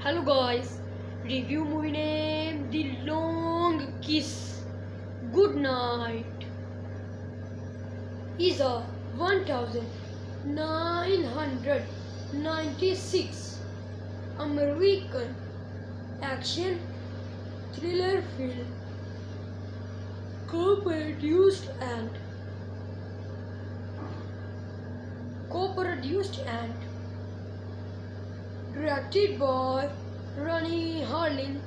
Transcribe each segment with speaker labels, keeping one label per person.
Speaker 1: Hello guys, review movie name The Long Kiss. Good Night is a 1996 American action thriller film co-produced and directed by Ronnie Harlin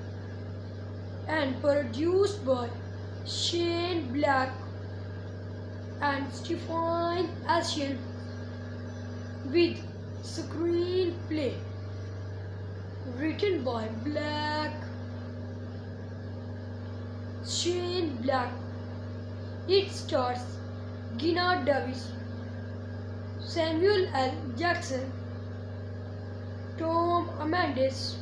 Speaker 1: and produced by Shane Black and Stephen Asian, with screenplay written by Shane Black. It stars Gina Davis, Samuel L. Jackson, Tom Amandes,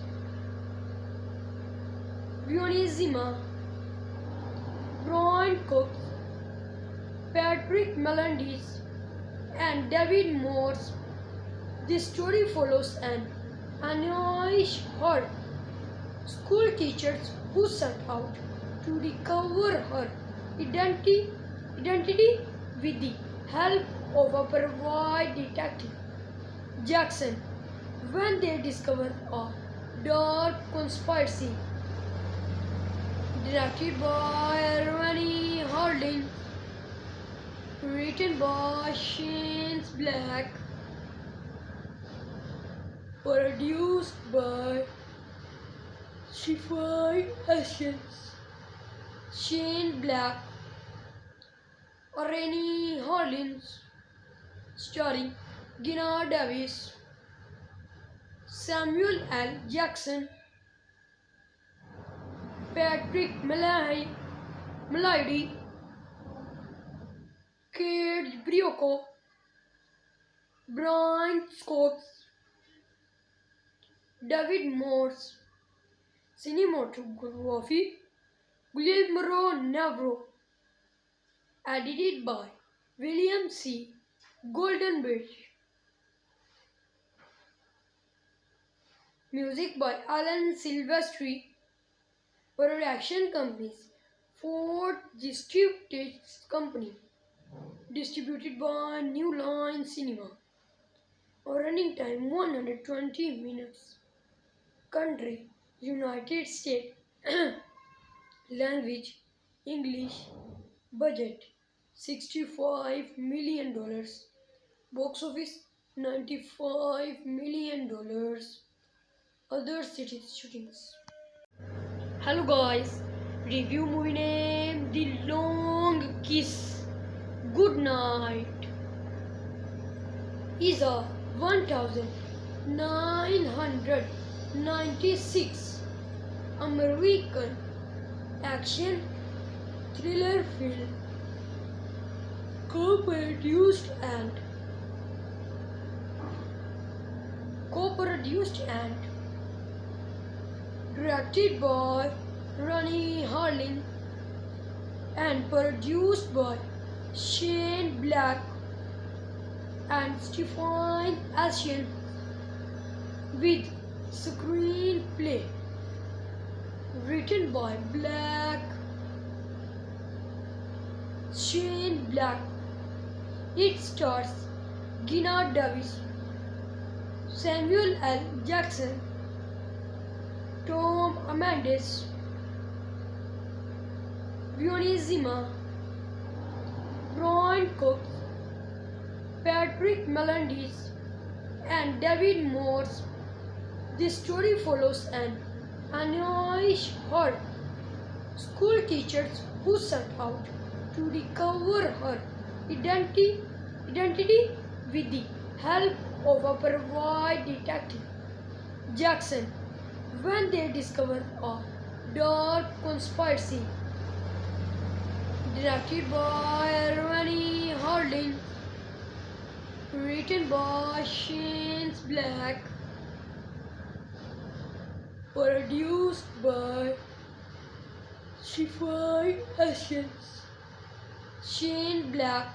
Speaker 1: Bionizima, Brian Cox, Patrick Melendez, and David Morse. This story follows an annoyed her school teachers who set out to recover her identity with the help of a private detective, Jackson, when they discover a dark conspiracy. Directed by Ronnie Harlin, written by Shane Black, produced by Stephen Asian, Shane Black, Ronnie Harlin, starring Gina Davis, Samuel L. Jackson, Patrick Melody, Kate Brioco, Brian Cox, David Morse. Cinematography Guillermo Navarro. Edited by William C. Goldenberg. Music by Alan Silvestri. Production companies: Ford Distributed Company. Distributed by New Line Cinema. Running time 120 minutes. Country: United States. Language: English. Budget: $65 million. Box office: $95 million. Other cities shootings. Hello guys, review movie name The Long Kiss. Good Night is a 1996 American action thriller film co-produced and directed by Ronnie Harlin and produced by Shane Black and Stephen Asian, with screenplay written by Shane Black. It stars Gina Davis, Samuel L. Jackson, Tom Amandes, Bionizima, Brian Cox, Patrick Melendez, and David Morse. This story follows an annoyed her school teachers who set out to recover her identity with the help of a private detective, Jackson, when they discover a dark conspiracy. Directed by Ronnie Harlin, written by Shane Black, produced by Stephen Asian, Shane Black,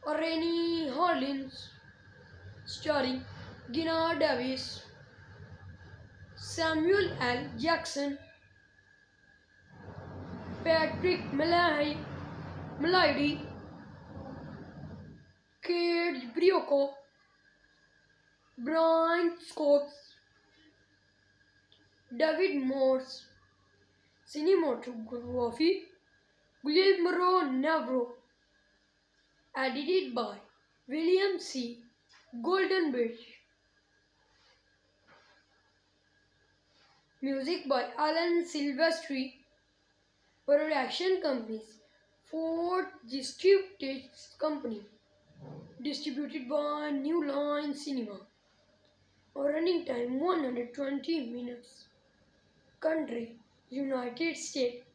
Speaker 1: Ronnie Harlin, starring Gina Davis, Samuel L. Jackson, Patrick Malady, Kate Brioco, Brian Scopes, David Morse. Cinematography Guillermo Navarro. Edited by William C. Goldenberg. Music by Alan Silvestri. Production companies Ford Distributed Company. Distributed by New Line Cinema. Running time 120 minutes. Country United States.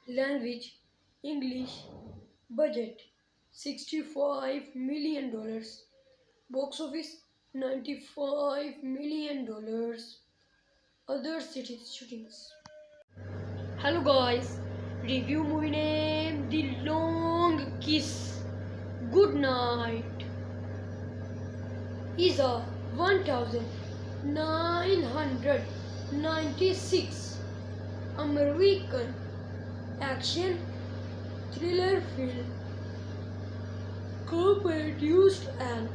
Speaker 1: Language English. Budget $65 million. Box office $95 million. Other cities shootings. Hello guys, review movie name The Long Kiss. Good Night is a 1996 American action thriller film co-produced and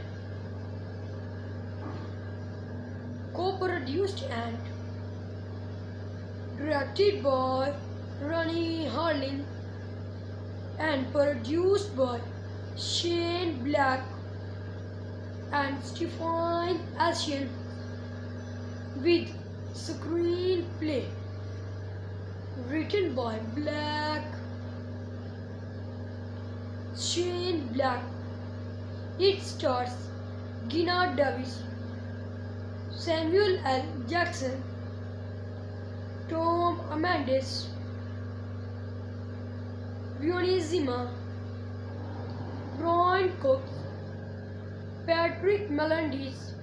Speaker 1: directed by Rennie Harlin and produced by Shane Black and Stephen Ashen, with screenplay written by Shane Black. It stars Gina Davis, Samuel L. Jackson, Tom Amandes, Bionizima, Brian Cox, Patrick Melendez,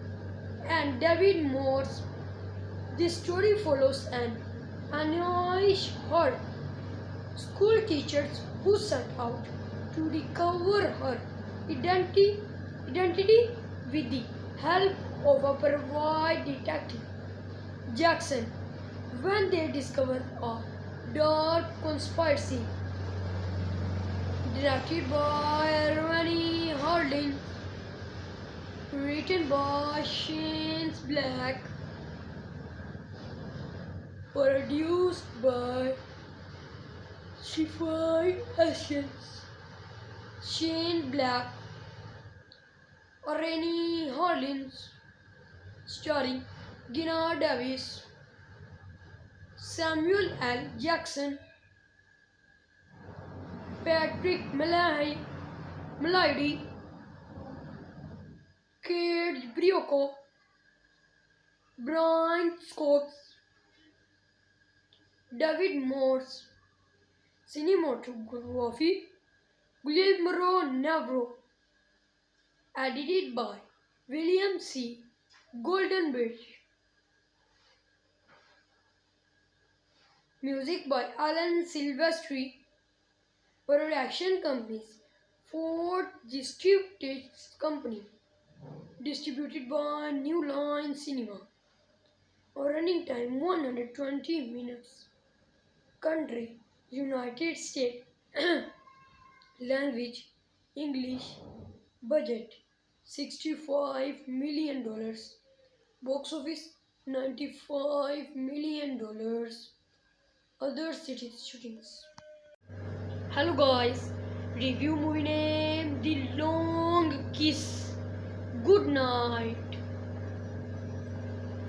Speaker 1: and David Morse. This story follows an Anish her school teachers who set out to recover her identity with the help of a private detective, Jackson, when they discover a dark conspiracy. Directed by Rennie Harlin, written by Shane Black, produced by Stephen Ashen, Shane Black, Rennie Harlin, starring Gina Davis, Samuel L. Jackson, Patrick Malady, Kate Brioco, Brian Scopes, David Morse. Cinematography Guillermo Navarro. Edited by William C. Goldenberg. Music by Alan Silvestri. Production companies Ford Distributed Company. Distributed by New Line Cinema. Running time 120 minutes. Country United States. Language English. Budget $65 million. Box office $95 million. Other cities shootings. Hello guys, review movie name The Long Kiss. Good Night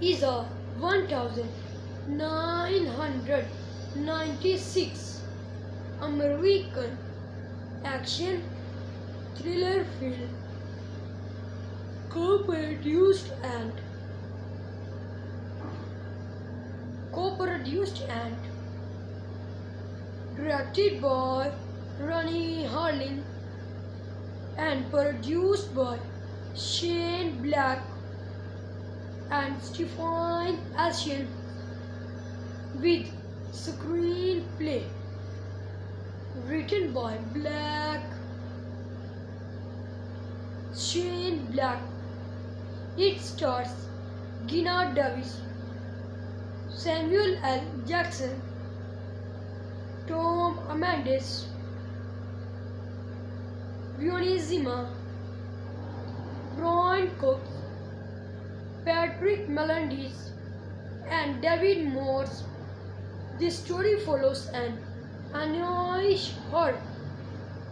Speaker 1: is a 1996 American action thriller film co-produced and directed by Rennie Harlin and produced by Shane Black and Stephen Ashen, with screenplay written by Shane Black. It stars Gina Davis, Samuel L. Jackson, Tom Amandes, Zima, Brian Cook, Patrick Melendez, and David Morse. This story follows an anonymous her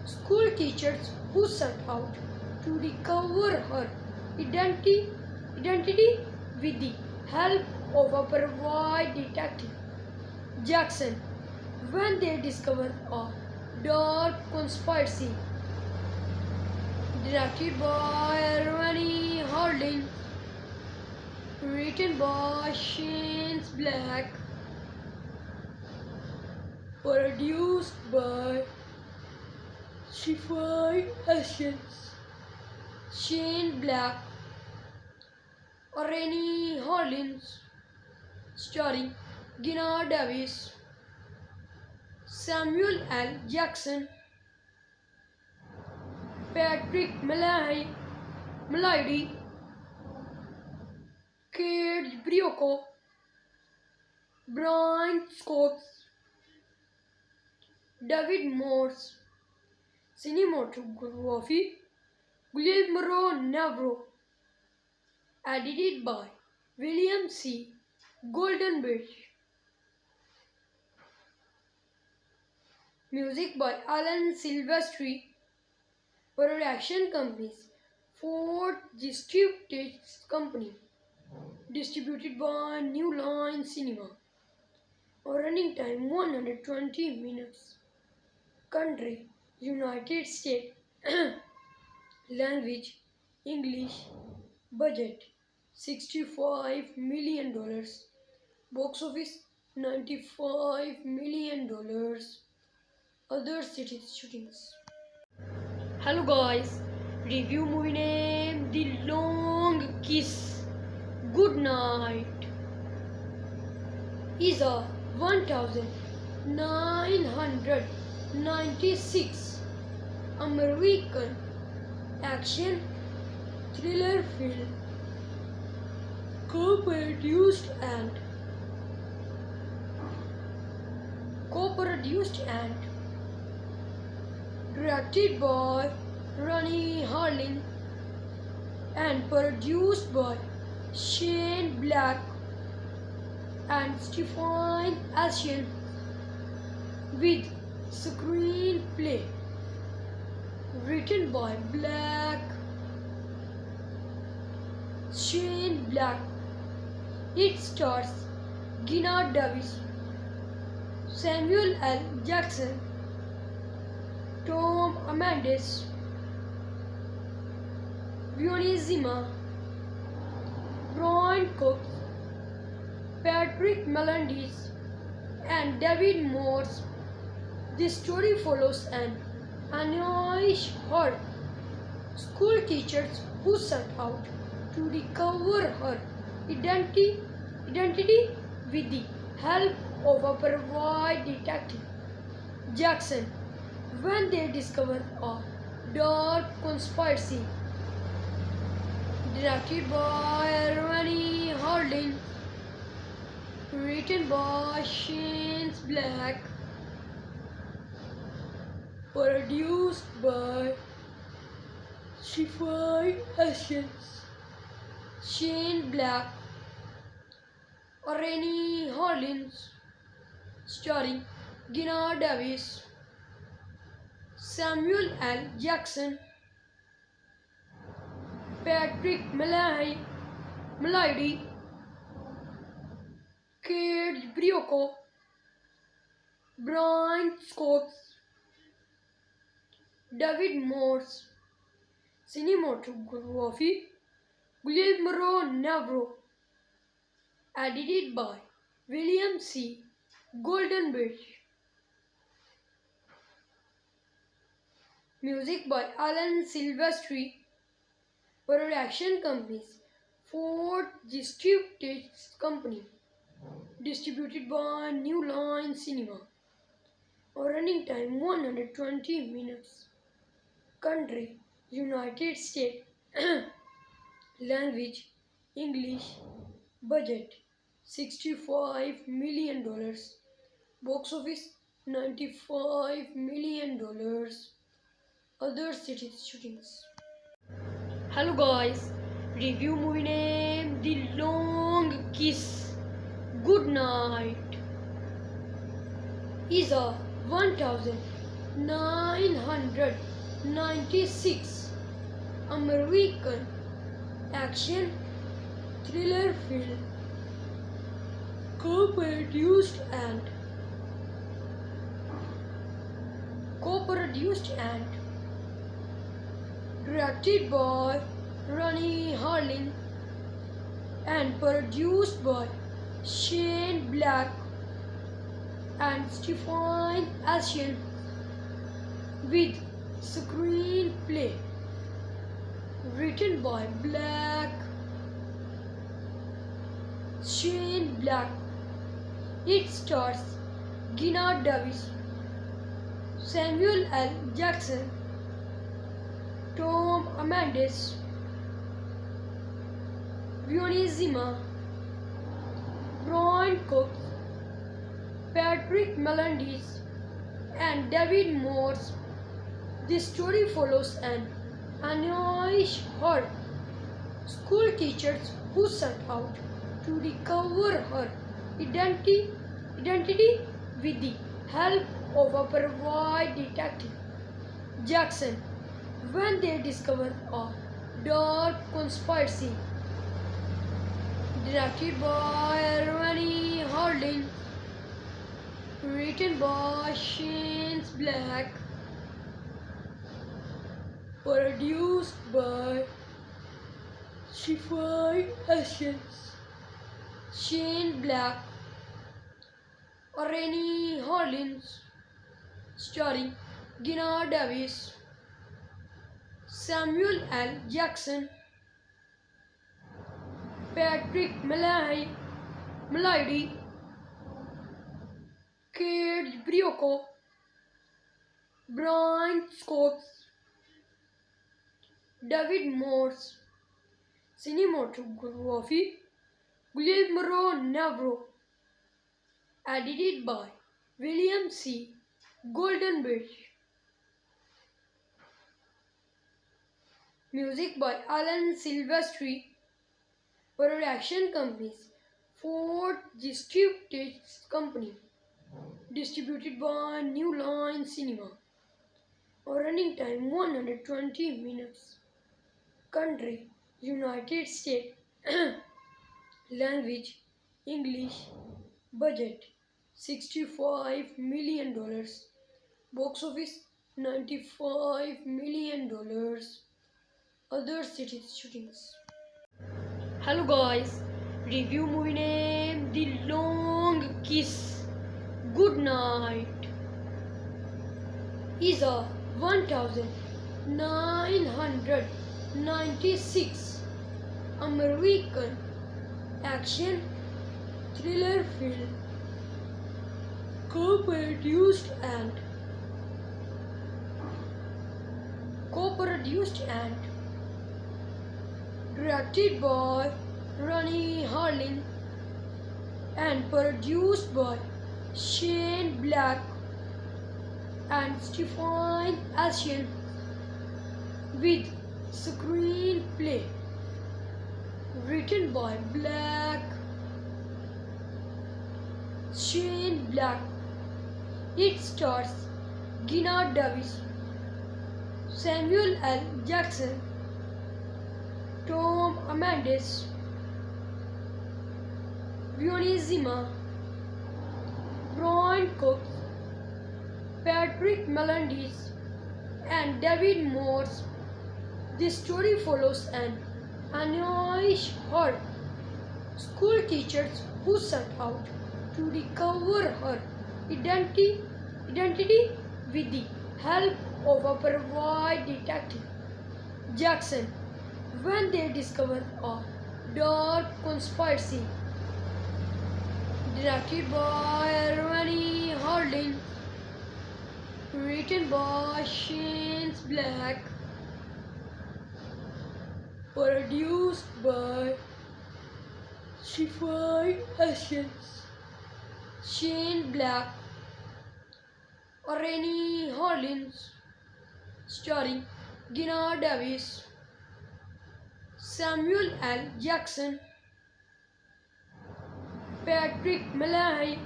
Speaker 1: school teachers who set out to recover her identity with the help of a private detective, Jackson, when they discover a dark conspiracy. Directed by Ronnie Harding, written by Shane Black, produced by Stephen Hutchins, Shane Black, Rennie Hollins, starring Gina Davis, Samuel L. Jackson, Patrick Malady, Kate Brioco, Brian Scott, David Morse, cinematography, Guillermo Navarro, edited by William C. Goldenberg, music by Alan Silvestri, production companies, Ford Distributed Company, distributed by New Line Cinema, running time 120 minutes, country, United States, language, English, budget, $65 million, box office, $95 million, other cities shootings. Hello guys, review movie name The Long Kiss. Good night is a 1996 American action thriller film co-produced and directed by Ronnie Harling and produced by Shane Black and Stephen Ashen, with screenplay written by Shane Black. It stars Gina Davis, Samuel L. Jackson, Tom Amandes, Zima, Brian Cook, Patrick Melendez, and David Morse. This story follows an anonymous her school teachers who set out to recover her identity with the help of a private detective, Jackson, when they discover a dark conspiracy. Directed by Ronnie Harding, written by Shane Black, produced by Stephen Hutchins, Shane Black, Rennie Hollins, starring Gina Davis, Samuel L. Jackson, Patrick Malady, Kate Brioco, Brian Scott, David Morse, cinematography, Guillermo Navarro, edited by William C. Goldenberg, music by Alan Silvestri, production companies, Ford Distributed Company, distributed by New Line Cinema, running time 120 minutes, country, United States, language, English, budget, $65 million. Box office $95 million. Other cities shootings. Hello guys, review movie name The Long Kiss Goodnight is a 1996 American action thriller film co-produced and directed by Rennie Harlin and produced by Shane Black and Stephen Ashen, with screenplay written by Shane Black. It stars Gina Davis, Samuel L. Jackson, Tom Amandes, Violet Zima, Brian Cox, Patrick Melendez, and David Morse. The story follows an anonymous her school teachers who set out to recover her identity with the help of a private detective, Jackson, when they discover a dark conspiracy. Directed by Rennie Harlin, written by Shane Black, produced by Stephen Ashen, Shane Black, Rennie Harlin, starring Gina Davis, Samuel L. Jackson, Patrick Melady, Kate Brioco, Brian Cox, David Morse. Cinematography Guillermo Navarro. Edited by William C. Goldenberg. Music by Alan Silvestri. Production companies Ford Distributed Company. Distributed by New Line Cinema. Running time 120 minutes. Country United States. Language English. Budget $65 million. Box office $95 million. Other cities shootings. Hello guys, review movie name The Long Kiss Goodnight is a 1996 American action thriller film co-produced and directed by Rennie Harlin and produced by Shane Black and Stephen Ashen, with screenplay written by Shane Black. It stars Gina Davis, Samuel L. Jackson, Tom Amandes, Violet Zima, Brian Cox, Patrick Melendez, and David Morse. The story follows an anonymous her school teachers who set out to recover her identity with the help of a private detective, Jackson, when they discover a dark conspiracy. Directed by Rennie Harlin, written by Shane Black, produced by Stephen Hutchins, Shane Black, Rennie Hollins, starring Gina Davis, Samuel L. Jackson, Patrick Malady,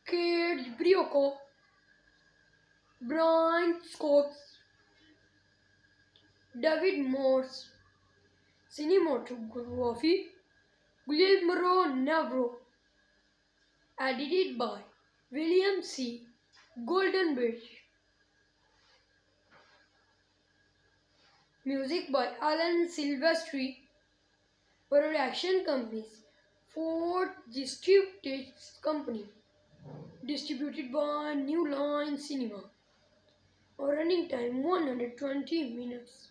Speaker 1: Kate Brioco, Brian Scopes, David Morse, cinematography, Guillermo Navarro, edited by William C. Goldenberg, music by Alan Silvestri, production companies, Ford Distributed Company, distributed by New Line Cinema, running time 120 minutes,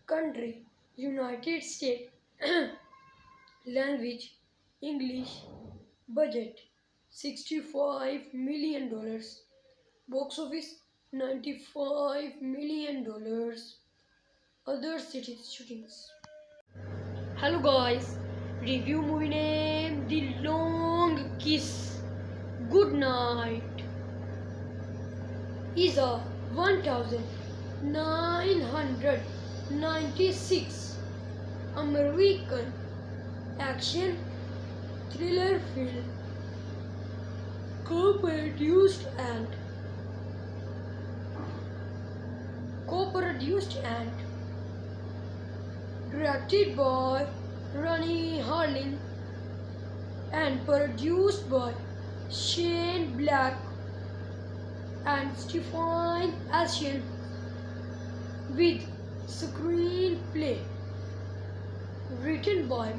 Speaker 1: country, United States, language, English, budget, $65 million, box office, $95 million, other cities shootings. Hello guys, review movie name The Long Kiss Goodnight is a 1996 American action thriller film co-produced and directed by Rennie Harlin and produced by Shane Black and Stephen Hutchins, with screenplay written by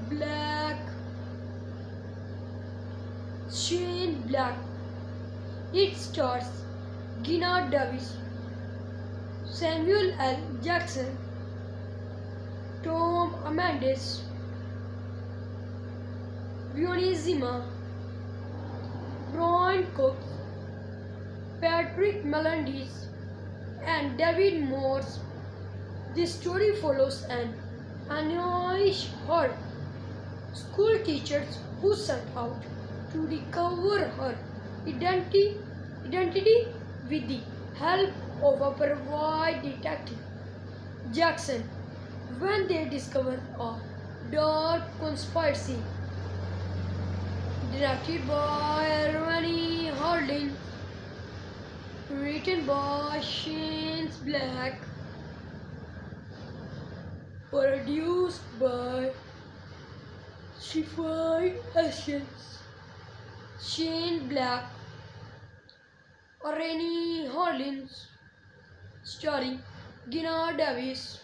Speaker 1: Shane Black. It stars Gina Davis, Samuel L. Jackson, Tom Amandes, Vioni Zima, Brian Cox, Patrick Melendez, and David Morse. This story follows an annoyed her school teachers who set out to recover her identity with the help of a private detective, Jackson, when they discover a dark conspiracy. Directed by Rennie Harlin, written by Shane Black, produced by Stephen Hutchins, Shane Black, Rennie Harlins, starring Gina Davis,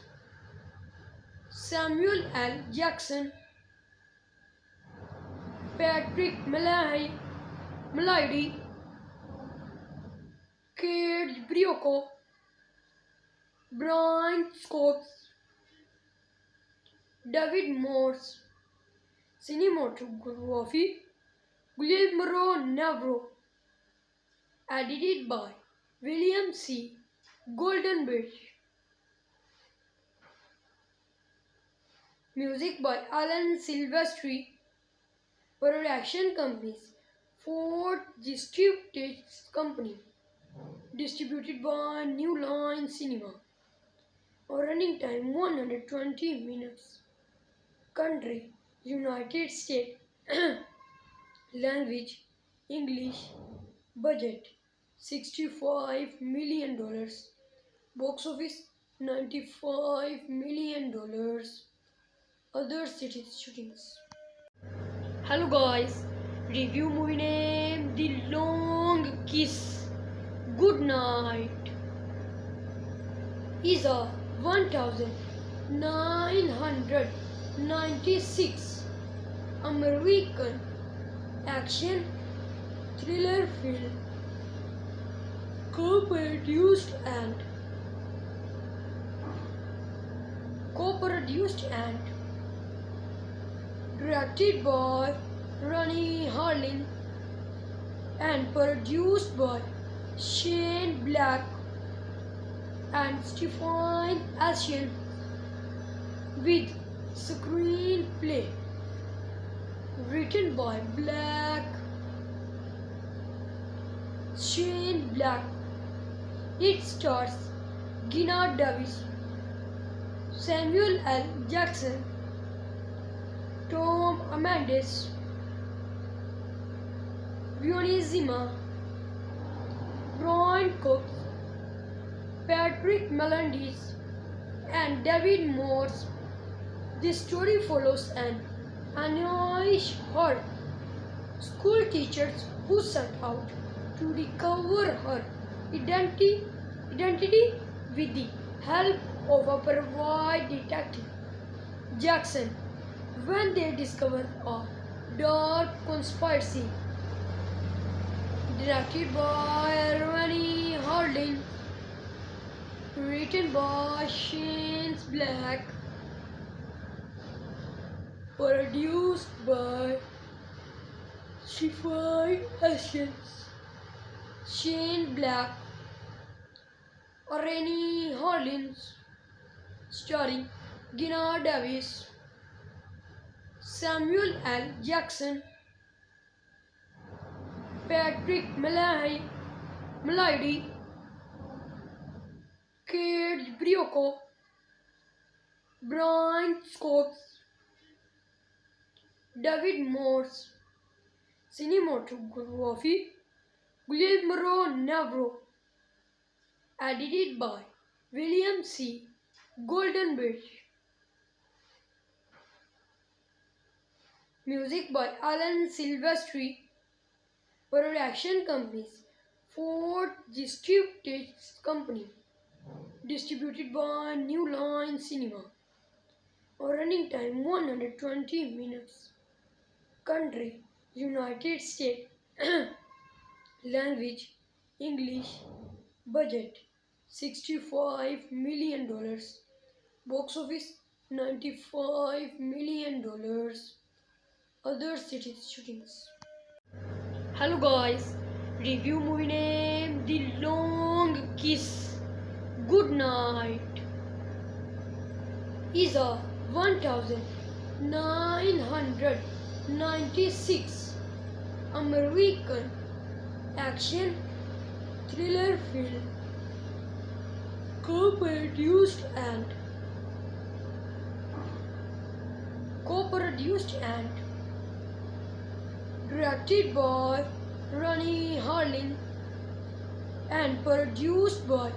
Speaker 1: Samuel L. Jackson, Patrick Malady, Kate Brioco, Brian Scopes, David Morse, cinematography, Guillermo Navarro, edited by William C. Goldenberg, music by Alan Silvestri, production companies, Ford Distributed Company, distributed by New Line Cinema, running time 120 minutes, country, United States, language, English, budget, $65 million, box office, $95 million, other cities shootings. Hello guys, review movie name The Long Kiss Goodnight is a 1996 American action thriller film co-produced and directed by Rennie Harlin and produced by Shane Black and Stephen Hutchins, with Screenplay written by Shane Black. It stars Gina Davis, Samuel L. Jackson, Tom Amandes, Vioni Zima, Brian Cox, Patrick Melendez, and David Morse. This story follows an Anish her school teachers who set out to recover her identity with the help of a private detective, Jackson, when they discover a dark conspiracy. Directed by Ronnie Harding, written by Shane Black, produced by Sci-Fi Essence, Shane Black, Rennie Hollins, starring Gina Davis, Samuel L. Jackson, Patrick Melody, Kate Brioco, Brian Cox, David Morse. Cinematography Guillermo Navarro. Edited by William C. Goldenberg. Music by Alan Silvestri. Production companies Ford Distributed Company. Distributed by New Line Cinema. Running time 120 minutes. Country United States. Language English. Budget $65 million. Box office $95 million. Other cities shootings. Hello guys, review movie name The Long Kiss Goodnight is a 1996 American action thriller film co-produced and directed by Ronnie Harling and produced by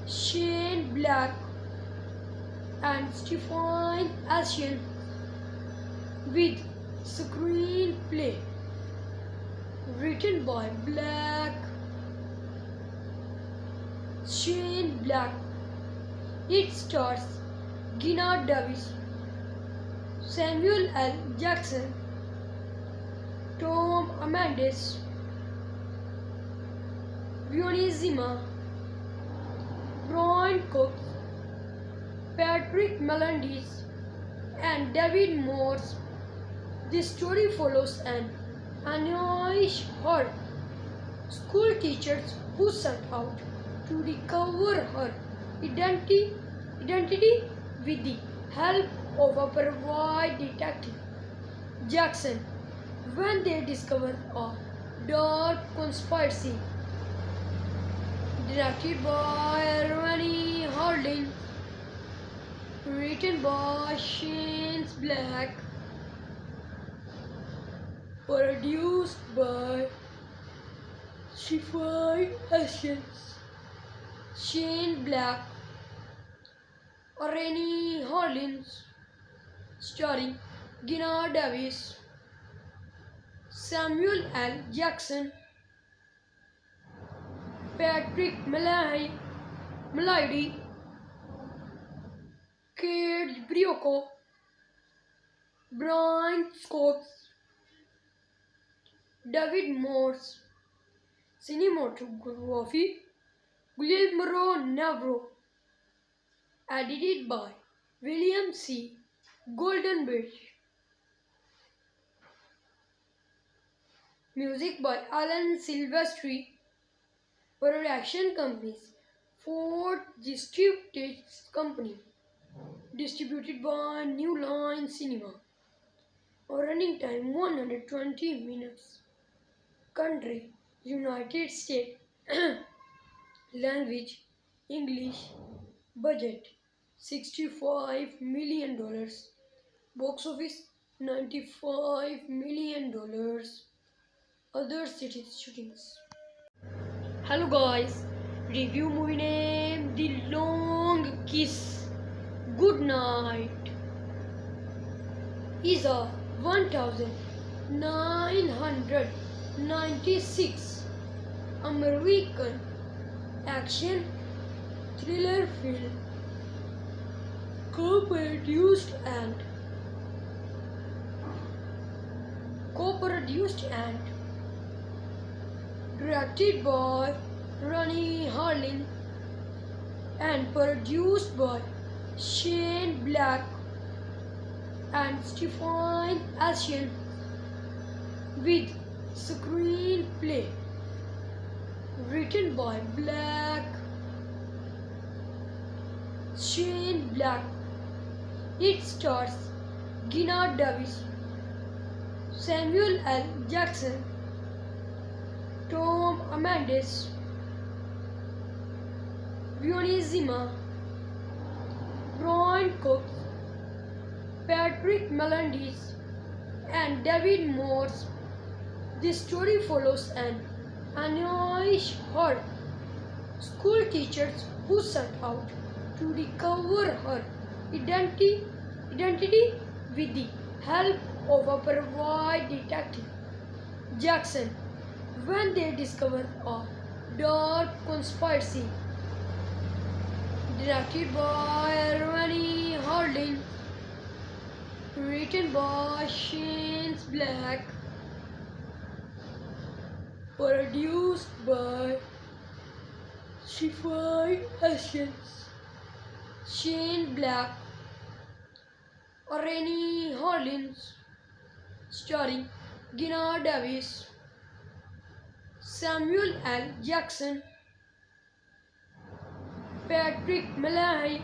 Speaker 1: Shane Black and Stephen Asian, with screenplay written by Shane Black. It stars Gina Davis, Samuel L. Jackson, Tom Amandes, Vioni Zima, Brian Cox, Patrick Melendez, and David Morse. This story follows an Anish her school teachers who set out to recover her identity with the help of a private detective, Jackson, when they discover a dark conspiracy. Directed by Ronnie Harding, written by Shane Black, produced by Sci-Fi Essence, Shane Black, Rennie Hollins, starring Gina Davis, Samuel L. Jackson, Patrick Melody, Kate Brioco, Brian Cox, David Morse. Cinematography Guillermo Navarro. Edited by William C. Goldenberg. Music by Alan Silvestri. Production companies Ford Distributed Company. Distributed by New Line Cinema. Running time 120 minutes. Country United States. Language English. Budget $65 million. Box office $95 million. Other cities shootings. Hello guys, review movie name The Long Kiss. Good night is a 1996 American action thriller film co-produced and directed by Rennie Harlin and produced by Shane Black and Stephen Asian, with screenplay written by Shane Black. It stars Gina Davis, Samuel L. Jackson, Tom Amandes, Bionizima, Brian Cox, Patrick Melendez, and David Morse. The story follows an Anish her school teachers who set out to recover her identity with the help of a private detective, Jackson, when they discover a dark conspiracy. Directed by Rennie Harlin, written by Shane Black, produced by Stephen Asian, Shane Black, Rennie Harlin, starring Gina Davis, Samuel L. Jackson, Patrick Melody,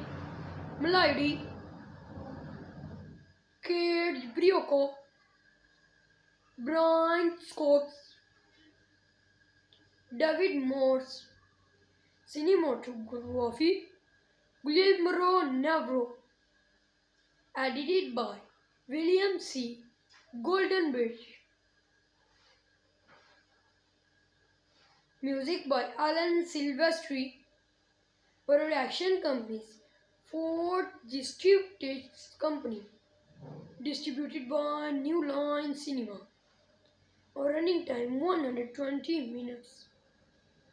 Speaker 1: Kate Brioco, Brian Cox, David Morse. Cinematography Guillermo Navarro. Edited by William C. Goldenberg. Music by Alan Silvestri. Production companies Ford Distributed Company. Distributed by New Line Cinema. Running time 120 minutes.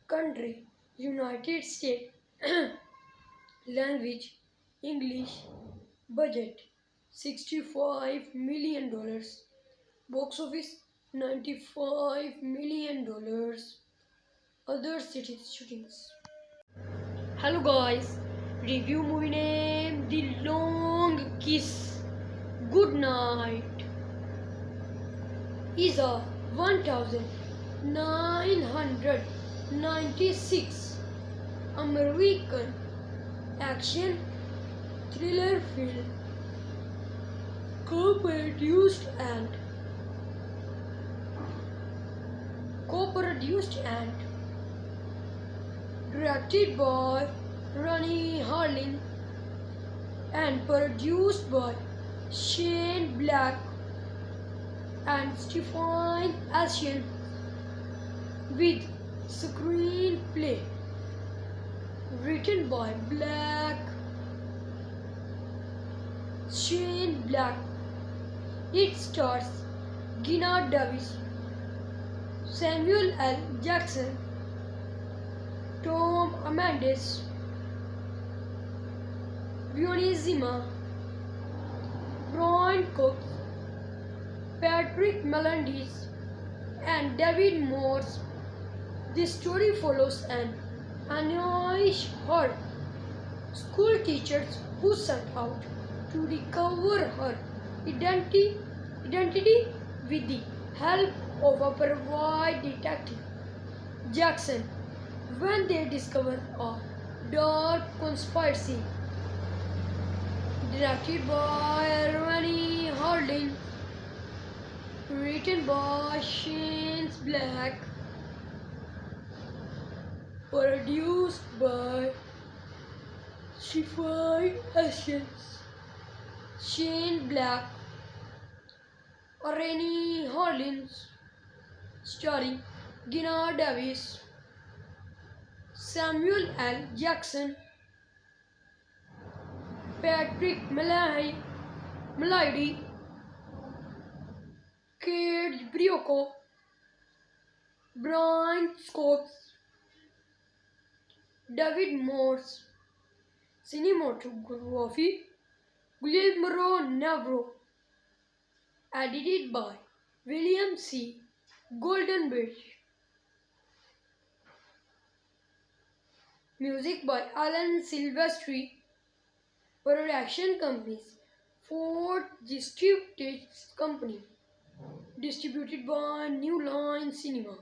Speaker 1: Country United States. Language English. Budget $65 million. Box office $95 million. Other cities shootings. Hello guys, review movie name The Long Kiss. Good night is a 1996 American action thriller film co-produced and directed by Rennie Harlin and produced by Shane Black and Stephen Asian, with screenplay written by Shane Black. It stars Gina Davis, Samuel L. Jackson, Tom Amandes, Bionizima, Brian Cox, Patrick Melendez, and David Morse. The story follows an Anish her school teachers who set out to recover her identity with the help of a private detective, Jackson, when they discover a dark conspiracy. directed by Ronnie Harding, written by Shane Black, produced by Sci-Fi Essence, Shane Black, Rennie Hollins, starring Gina Davis, Samuel L. Jackson, Patrick Malady, Kate Brioco, Brian Scopes, David Morse, cinematography, Guillermo Navarro, edited by William C. Goldenberg, music by Alan Silvestri, production companies, Ford Distributed Company, distributed by New Line Cinema,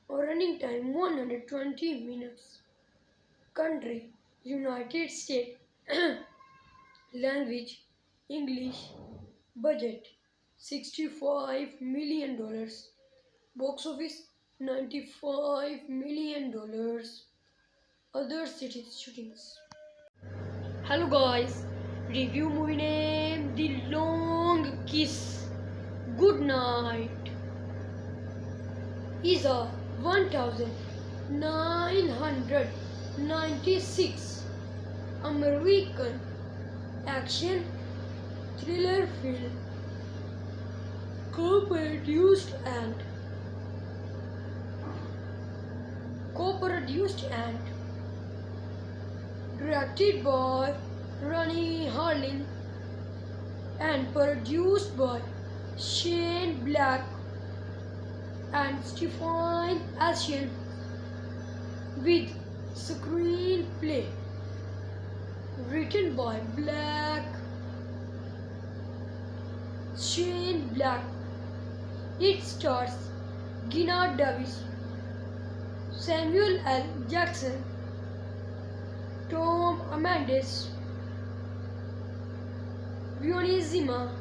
Speaker 1: running time 120 minutes, country, United States, language, English, budget, $65 million, box office, $95 million, other cities shootings. Hello guys, review movie name The Long Kiss Goodnight is a 1996 American action thriller film co-produced and directed by Ronnie Harling and produced by Shane Black and Stephen Asian, with screenplay written by Shane Black. It stars Gina Davis, Samuel L. Jackson, Tom Amandes, Vioni Zima,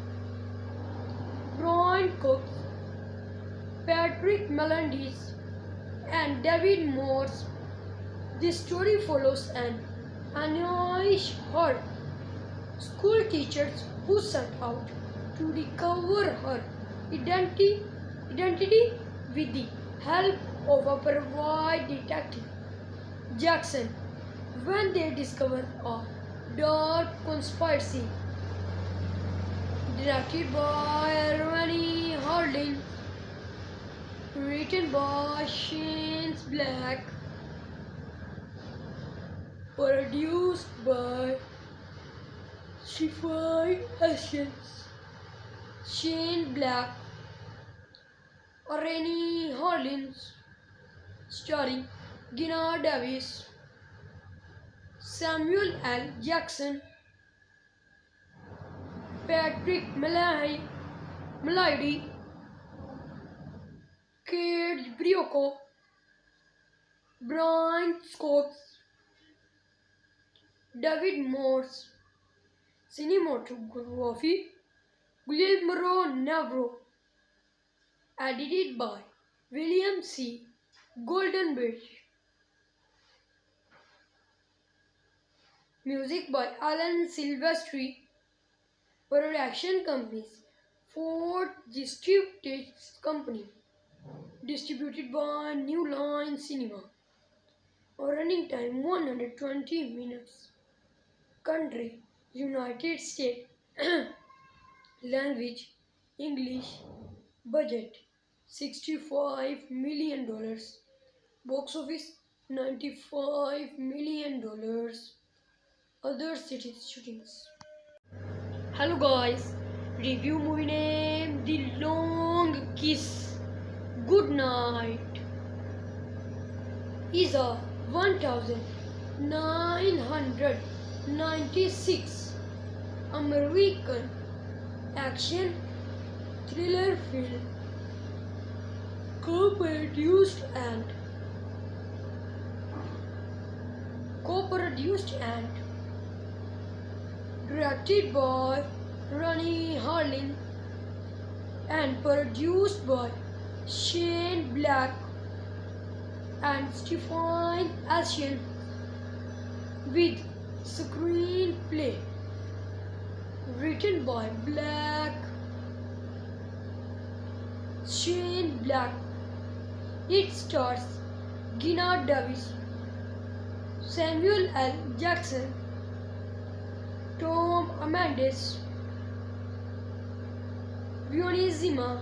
Speaker 1: Brian Cox, Patrick Melendez, and David Morse. This story follows an annoyed her school teachers who set out to recover her identity with the help of a private detective, Jackson, when they discover a dark conspiracy. Directed by Ronnie Harding, written by Shane Black, produced by Sci-Fi Essence, Shane Black, Rennie Hollins, starring Gina Davis, Samuel L. Jackson, Patrick Malady, Kate Brioco, Brian Scopes, David Morse, cinematography, Guillermo Navarro, edited by William C. Goldenberg, music by Alan Silvestri, production companies, Ford Distributed Company, distributed by New Line Cinema, running time 120 minutes, country, United States, language, English, budget, $65 million, box office, $95 million, other cities shootings. Hello guys, review movie name The Long Kiss Goodnight is a 1996 American action thriller film co-produced and directed by Ronnie Harlin and produced by Shane Black and Stephen Asian, with screenplay written by Shane Black. It stars Gina Davis, Samuel L. Jackson, Tom Amandes, Leonie Zima,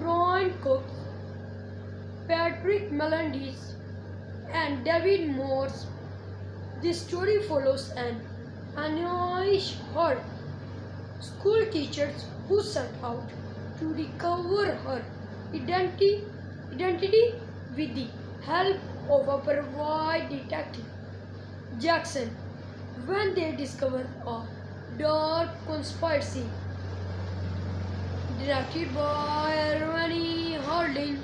Speaker 1: Brian Cox, Patrick Melendez, and David Morse. The story follows an annoying her school teachers who set out to recover her identity with the help of a private detective, Jackson, when they discover a dark conspiracy. Directed by Ronnie Harlin,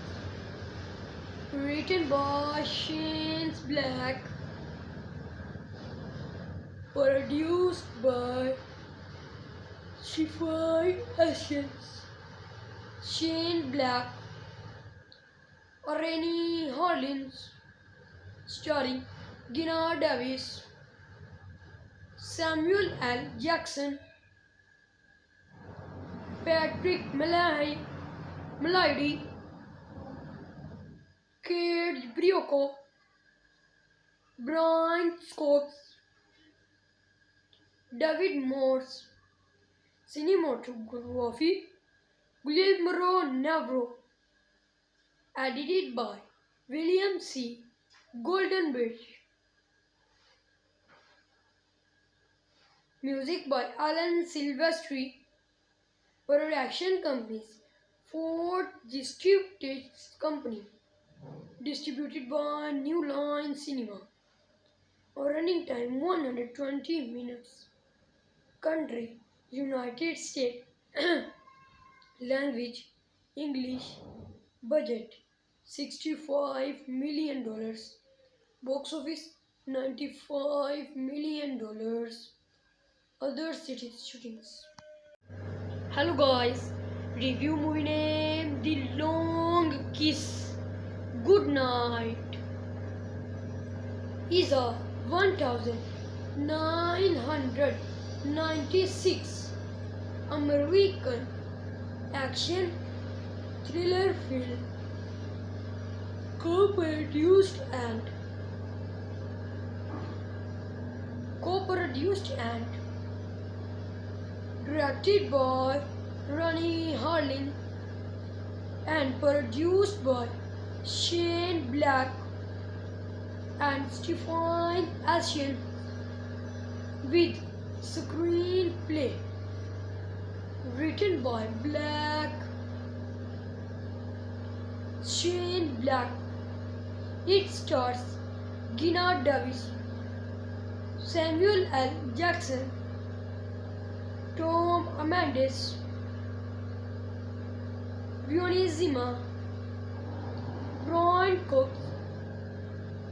Speaker 1: written by Shane Black, produced by Stephen Asian, Shane Black, Ronnie Harlin, starring Gina Davis, Samuel L. Jackson, Patrick Melody, Kate Brioco, Brian Cox, David Morse. Cinematography Guillermo Navarro. Edited by William C. Goldenberg. Music by Alan Silvestri. Production companies Ford Distributors Company. Distributed by New Line Cinema. Running time 120 minutes. Country United States. Language English. Budget $65 million. Box office $95 million. Other cities shootings. Hello guys, review movie name The Long Kiss Goodnight is a 1996 American action thriller film co-produced and directed by Ronnie Harlin and produced by Shane Black and Stephen Asian, with screenplay written by Shane Black. It stars Gina Davis, Samuel L. Jackson, Tom Amandes, Leonie Zima, Brian Cox,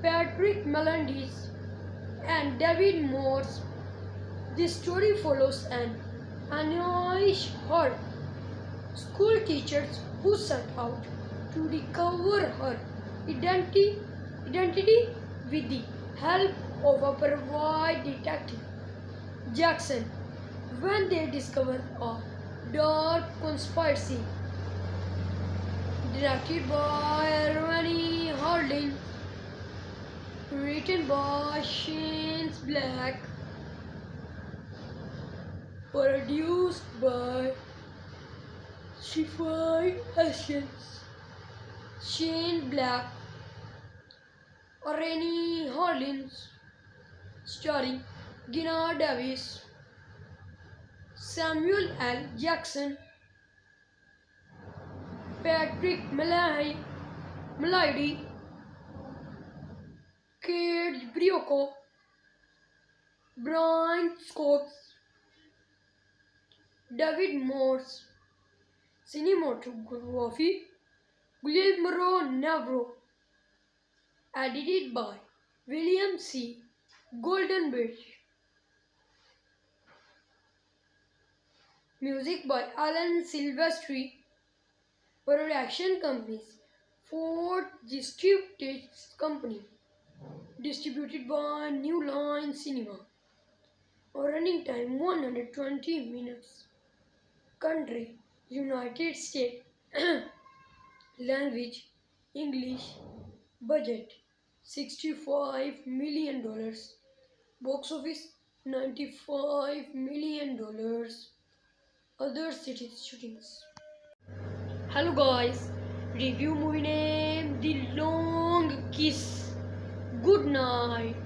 Speaker 1: Patrick Melendez, and David Morse. The story follows an annoying her school teachers who set out to recover her identity with the help of a private detective, Jackson, when they discover a dark conspiracy. Directed by Ronnie Harlin, written by Shane Black, produced by Stephen Asian, Shane Black, Ronnie Harlin, starring Gina Davis, Samuel L. Jackson, Patrick Melody, Kate Brioco, Brian Cox, David Morse. Cinematography Guillermo Navarro. Edited by William C. Goldenberg. Music by Alan Silvestri. Production companies Ford Distributed Company. Distributed by New Line Cinema. Running time 120 minutes. Country United States. Language English. Budget $65 million. Box office $95 million. Other cities shootings. Hello guys, review movie name The Long Kiss. Good night.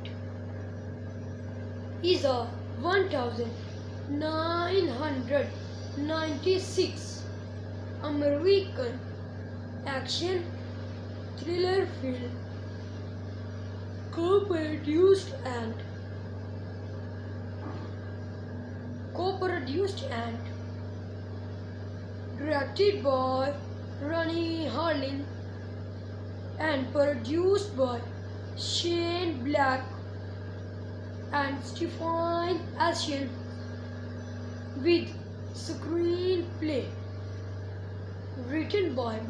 Speaker 1: Is a 1996 American action thriller film co-produced and directed by Ronnie Harlin and produced by Shane Black and Stephen Asian, with screenplay written by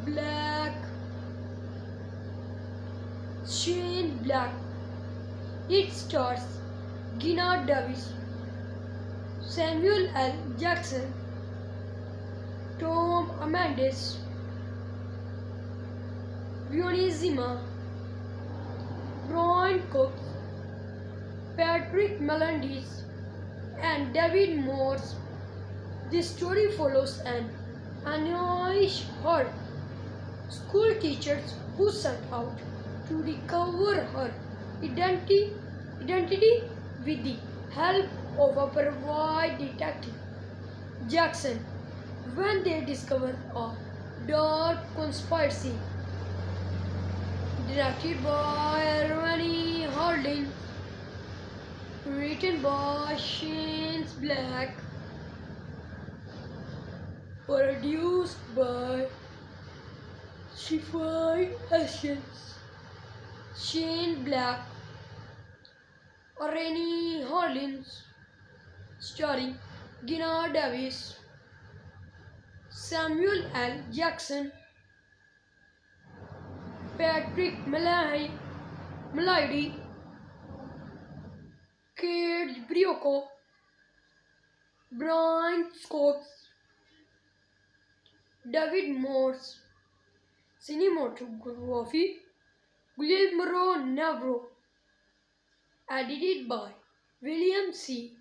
Speaker 1: Shane Black. It stars Gina Davis, Samuel L. Jackson, Tom Amandes, Leonie Zima, Brian Cox, Patrick Melendez, and David Morse. The story follows an annoyed her school teachers who set out to recover her identity with the help of a private detective, Jackson, when they discover a dark conspiracy. Directed by Ronnie Harlin, written by Shane Black, produced by Stephen Asian, Shane Black, Ronnie Harlin, starring Gina Davis, Samuel L. Jackson, Patrick Melody, Kate Brioco, Brian Cox, David Morse. Cinematography Guillermo Navarro. Edited by William C.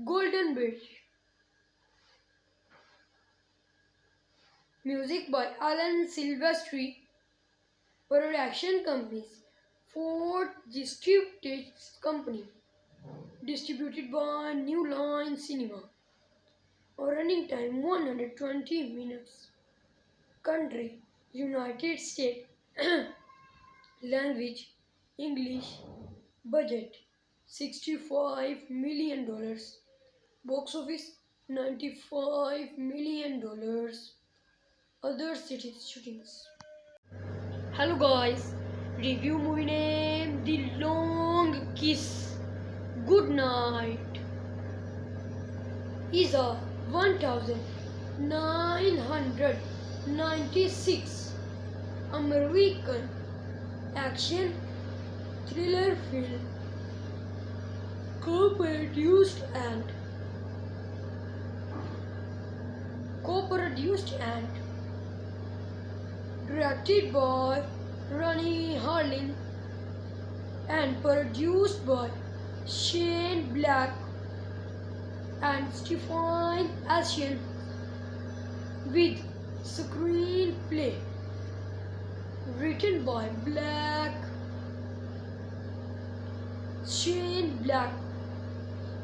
Speaker 1: Goldenberg. Music by Alan Silvestri. Production companies Ford Distributed Company. Distributed by New Line Cinema. Running time 120 minutes. Country United States. Language English. Budget $65 million. Box office $95 million. Other cities shootings. Hello guys, review movie name The Long Kiss. Good night. Is a 1996 American action thriller film co-produced and directed by Ronnie Harlin and produced by Shane Black and Stephen Asian, with screenplay written by Shane Black.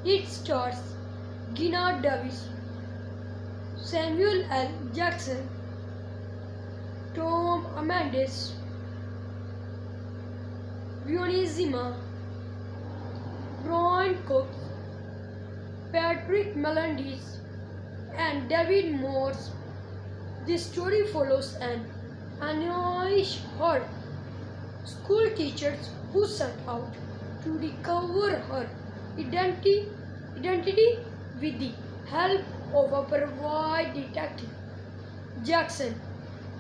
Speaker 1: It stars Gina Davis, Samuel L. Jackson, Tom Amandes, Leonie Zima, Brian Cox, Patrick Melendez, and David Morse. The story follows an annoyed her school teachers who set out to recover her identity with the help of a private detective, Jackson,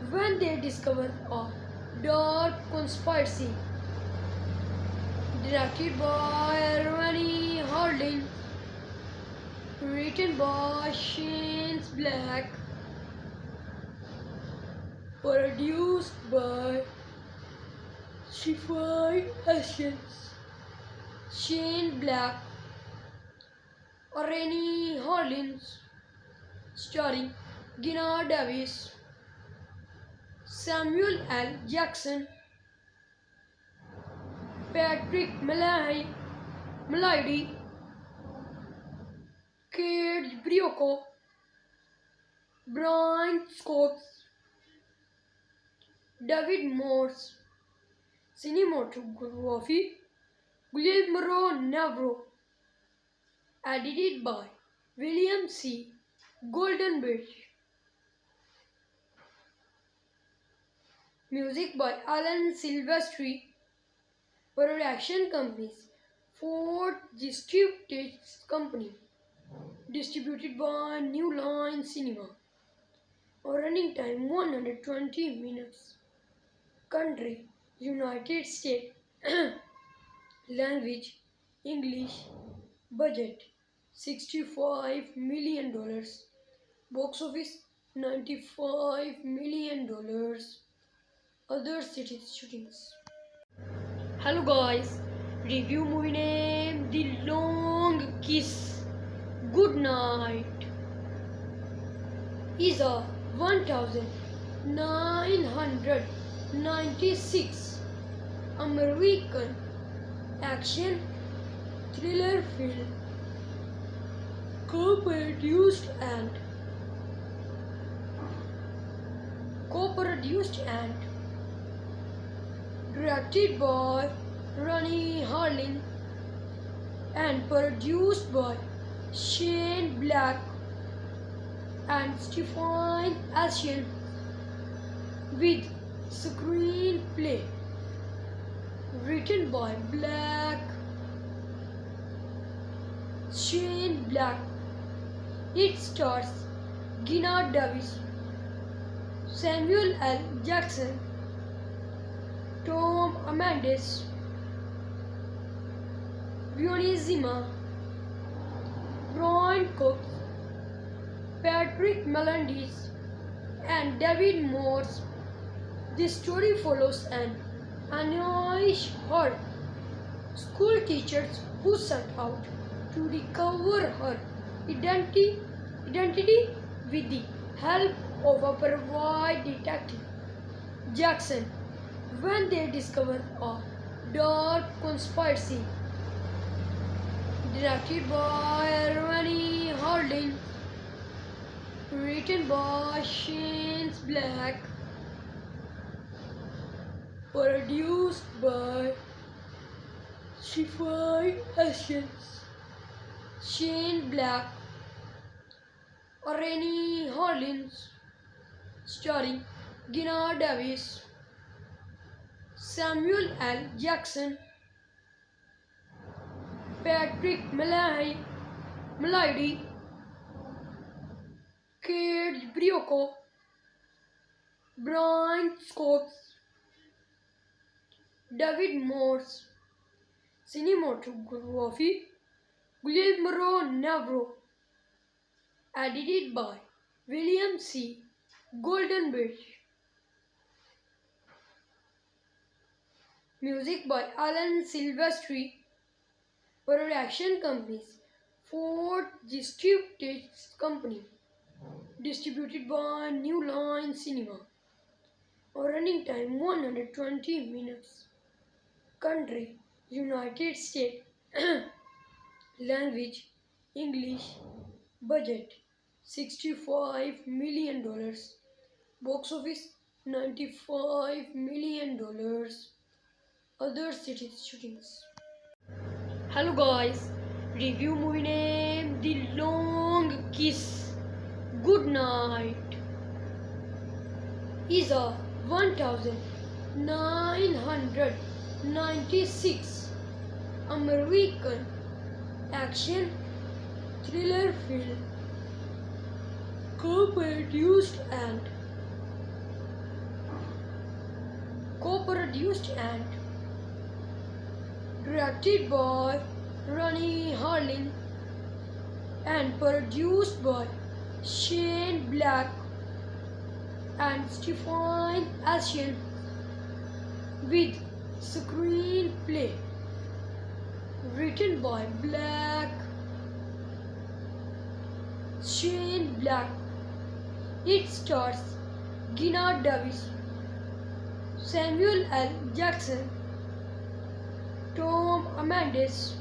Speaker 1: when they discover a dark conspiracy. Directed by Ronnie Harding, written by Shane Black, produced by Stephen Hutchins, Shane Black, Rennie Hollins, starring Gina Davis, Samuel L. Jackson, Patrick Malady, Kate Brioco, Brian Scopes, David Morse, cinematography, Guillermo Navarro, edited by William C. Goldenberg, music by Alan Silvestri, production companies, Ford Distributed Company, distributed by New Line Cinema, running time 120 minutes, country, United States, language, English, budget, $65 million, box office, $95 million, other cities shootings. Hello guys, review movie name The Long Kiss Goodnight is a 1996 American action thriller film co-produced and directed by Ronnie Harling and produced by Shane Black and Stephen Hutchins, with screenplay written by Shane Black. It stars Gina Davis, Samuel L. Jackson, Tom Amandes, Vioni Zima, Brian Cox, Patrick Melendez, and David Morse. This story follows an anonymous her school teachers who set out to recover her identity with the help of a private detective, Jackson, when they discover a dark conspiracy. Directed by Ronnie Harding, written by Shane Black, produced by Stephen Hutchins, Shane Black, Rennie Hollins, starring Gina Davis, Samuel L. Jackson, Patrick Malady, Kate Brioco, Brian Scopes, David Morse, cinematography, Guillermo Navarro, edited by William C. Goldenberg, music by Alan Silvestri, production companies, Ford Distributed Company, distributed by New Line Cinema, running time 120 minutes, country, United States, language, English, budget, $65 million, box office, $95 million, other cities shootings. Hello guys, review movie name The Long Kiss Goodnight is a 1996 American action thriller film co-produced and co-produced and directed by Ronnie Harlin and produced by Shane Black and Stephen Asian, with screenplay written by Shane Black. It stars Gina Davis, Samuel L. Jackson, Tom Amandes,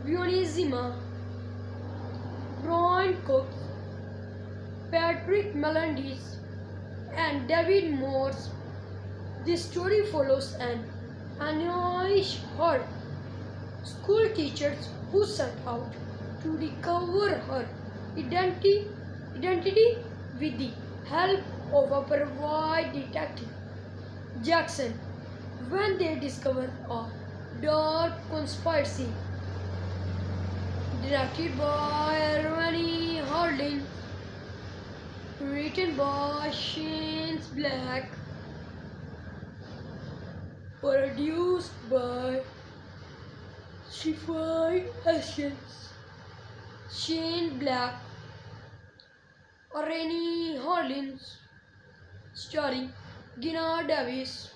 Speaker 1: Vioni Zima, Brian Cox, Patrick Melendez, and David Morse. The story follows an Anish Hall school teachers who set out to recover her identity with the help of a private detective, Jackson, when they discover a dark conspiracy. Directed by Ronnie Harlin, written by Shane Black, produced by Stephen Asian, Shane Black, Ronnie Harlin, starring Gina Davis,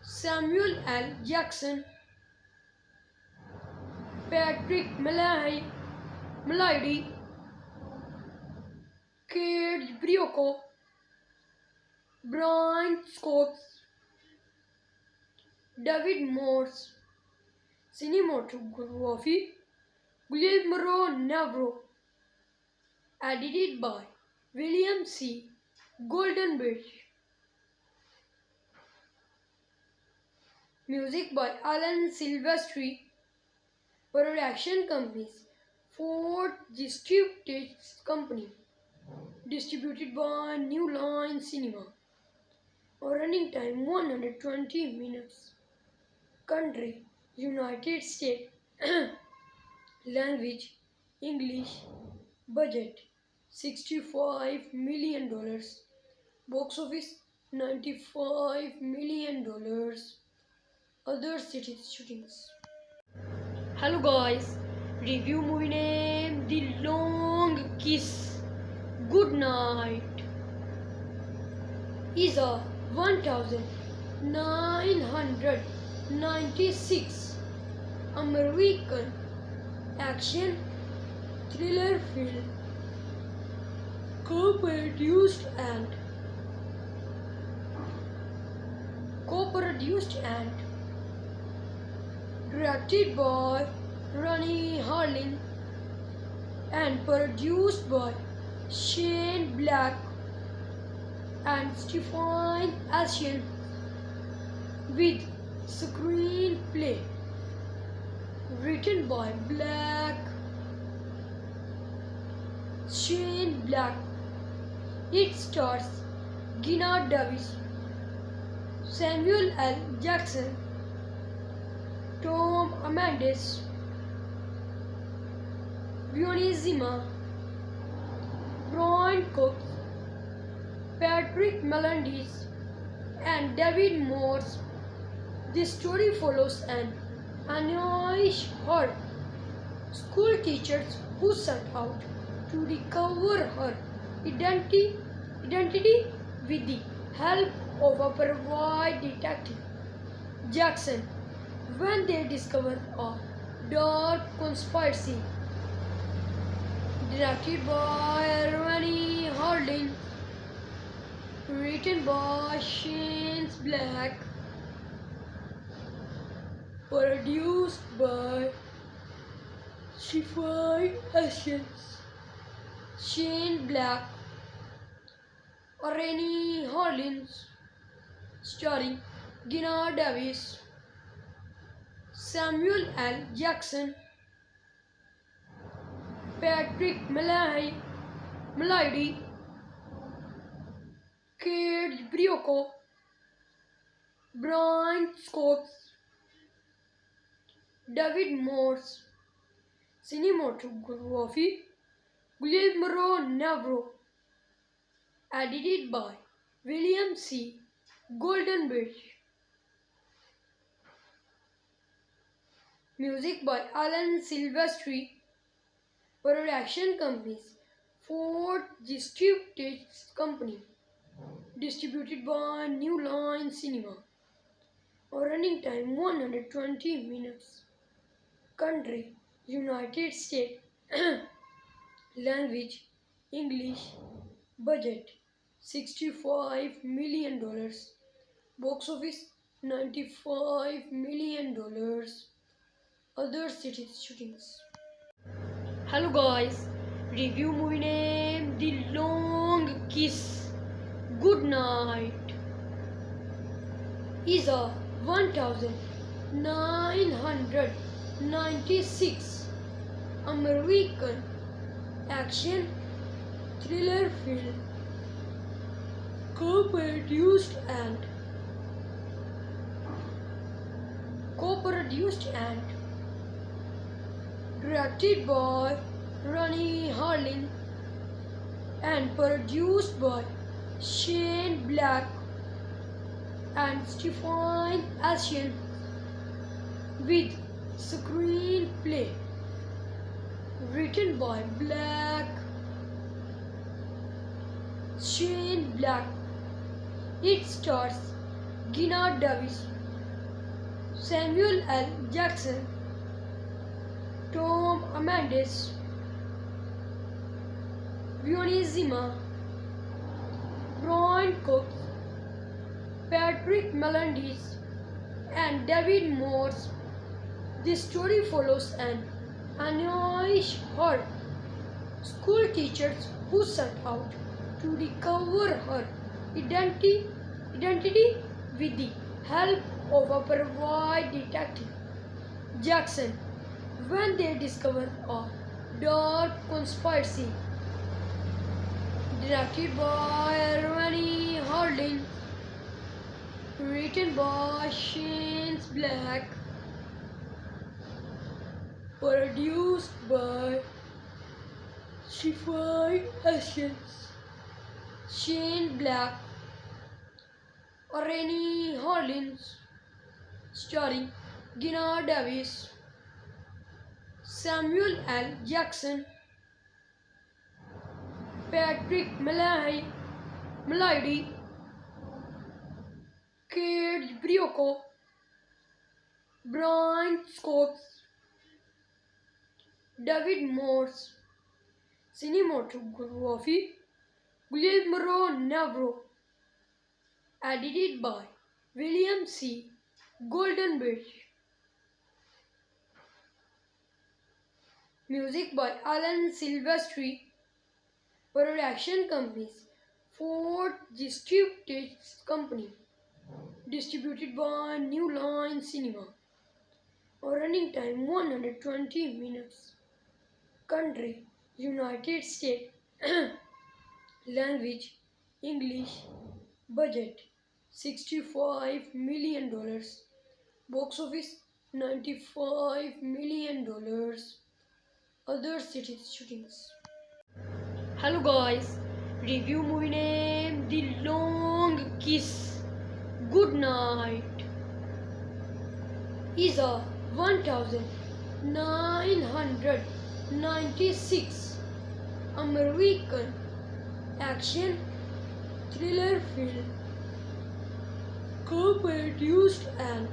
Speaker 1: Samuel L. Jackson, Patrick Melody, Kate Brioco, Brian Cox, David Morse. Cinematography Guillermo Navarro. Edited by William C. Goldenberg. Music by Alan Silvestri. Production companies Ford Distributed Company. Distributed by New Line Cinema. Running time 120 minutes. Country United States. Language English. Budget $65 million. Box office $95 million. Other cities shootings. Hello guys, review movie name The Long Kiss Goodnight is a 1996 American action thriller film co-produced and directed by Ronnie Harlin and produced by Shane Black and Stephen Asian, with screenplay written by Shane Black. It stars Gina Davis, Samuel L. Jackson, Tom Amandes, Vioni Zima, Brian Cox, Patrick Melendez, and David Morse. The story follows an Anish Hall school teachers who set out to recover her identity with the help of a private detective, Jackson, when they discover a dark conspiracy. Directed by Ronnie Harlin, written by Shane Black, produced by Stephen Asian, Shane Black, Ronnie Harlin, starring Gina Davis, Samuel L. Jackson, Patrick Melody, Kate Brioco, Brian Cox, David Morse. Cinematography Guillermo Navarro, edited by William C. Goldenberg. Music by Alan Silvestri. Production companies Ford Distributed Company. Distributed by New Line Cinema. Running time 120 minutes. Country United States. Language English. Budget $65 million. Box office $95 million. Other cities shootings. Hello guys, review movie name The Long Kiss Goodnight is a 1996 American action thriller film co-produced and directed by Ronnie Harlin and produced by Shane Black and Stephen Asian, with screenplay written by Shane Black. It stars Gina Davis, Samuel L. Jackson, Tom Amandes, Zima, Brian Cox, Patrick Melendez, and David Morse. This story follows an Anish Hall school teachers who set out to recover her identity with the help of a private detective, Jackson, when they discover a dark conspiracy. Directed by Ronnie Harlin, written by Shane Black, produced by Stephen Asian, Shane Black, Ronnie Harlin, starring Gina Davis, Samuel L. Jackson, Patrick Melody, Kate Brioco, Brian Cox, David Morse. Cinematography Guillermo Navarro, edited by William C. Goldenberg. Music by Alan Silvestri. Production companies Ford Distributed Company. Distributed by New Line Cinema. Running time 120 minutes. Country United States. Language English. Budget $65 million. Box office $95 million. Other cities shootings. Hello guys, review movie name The Long Kiss Goodnight is a 1996 American action thriller film co-produced and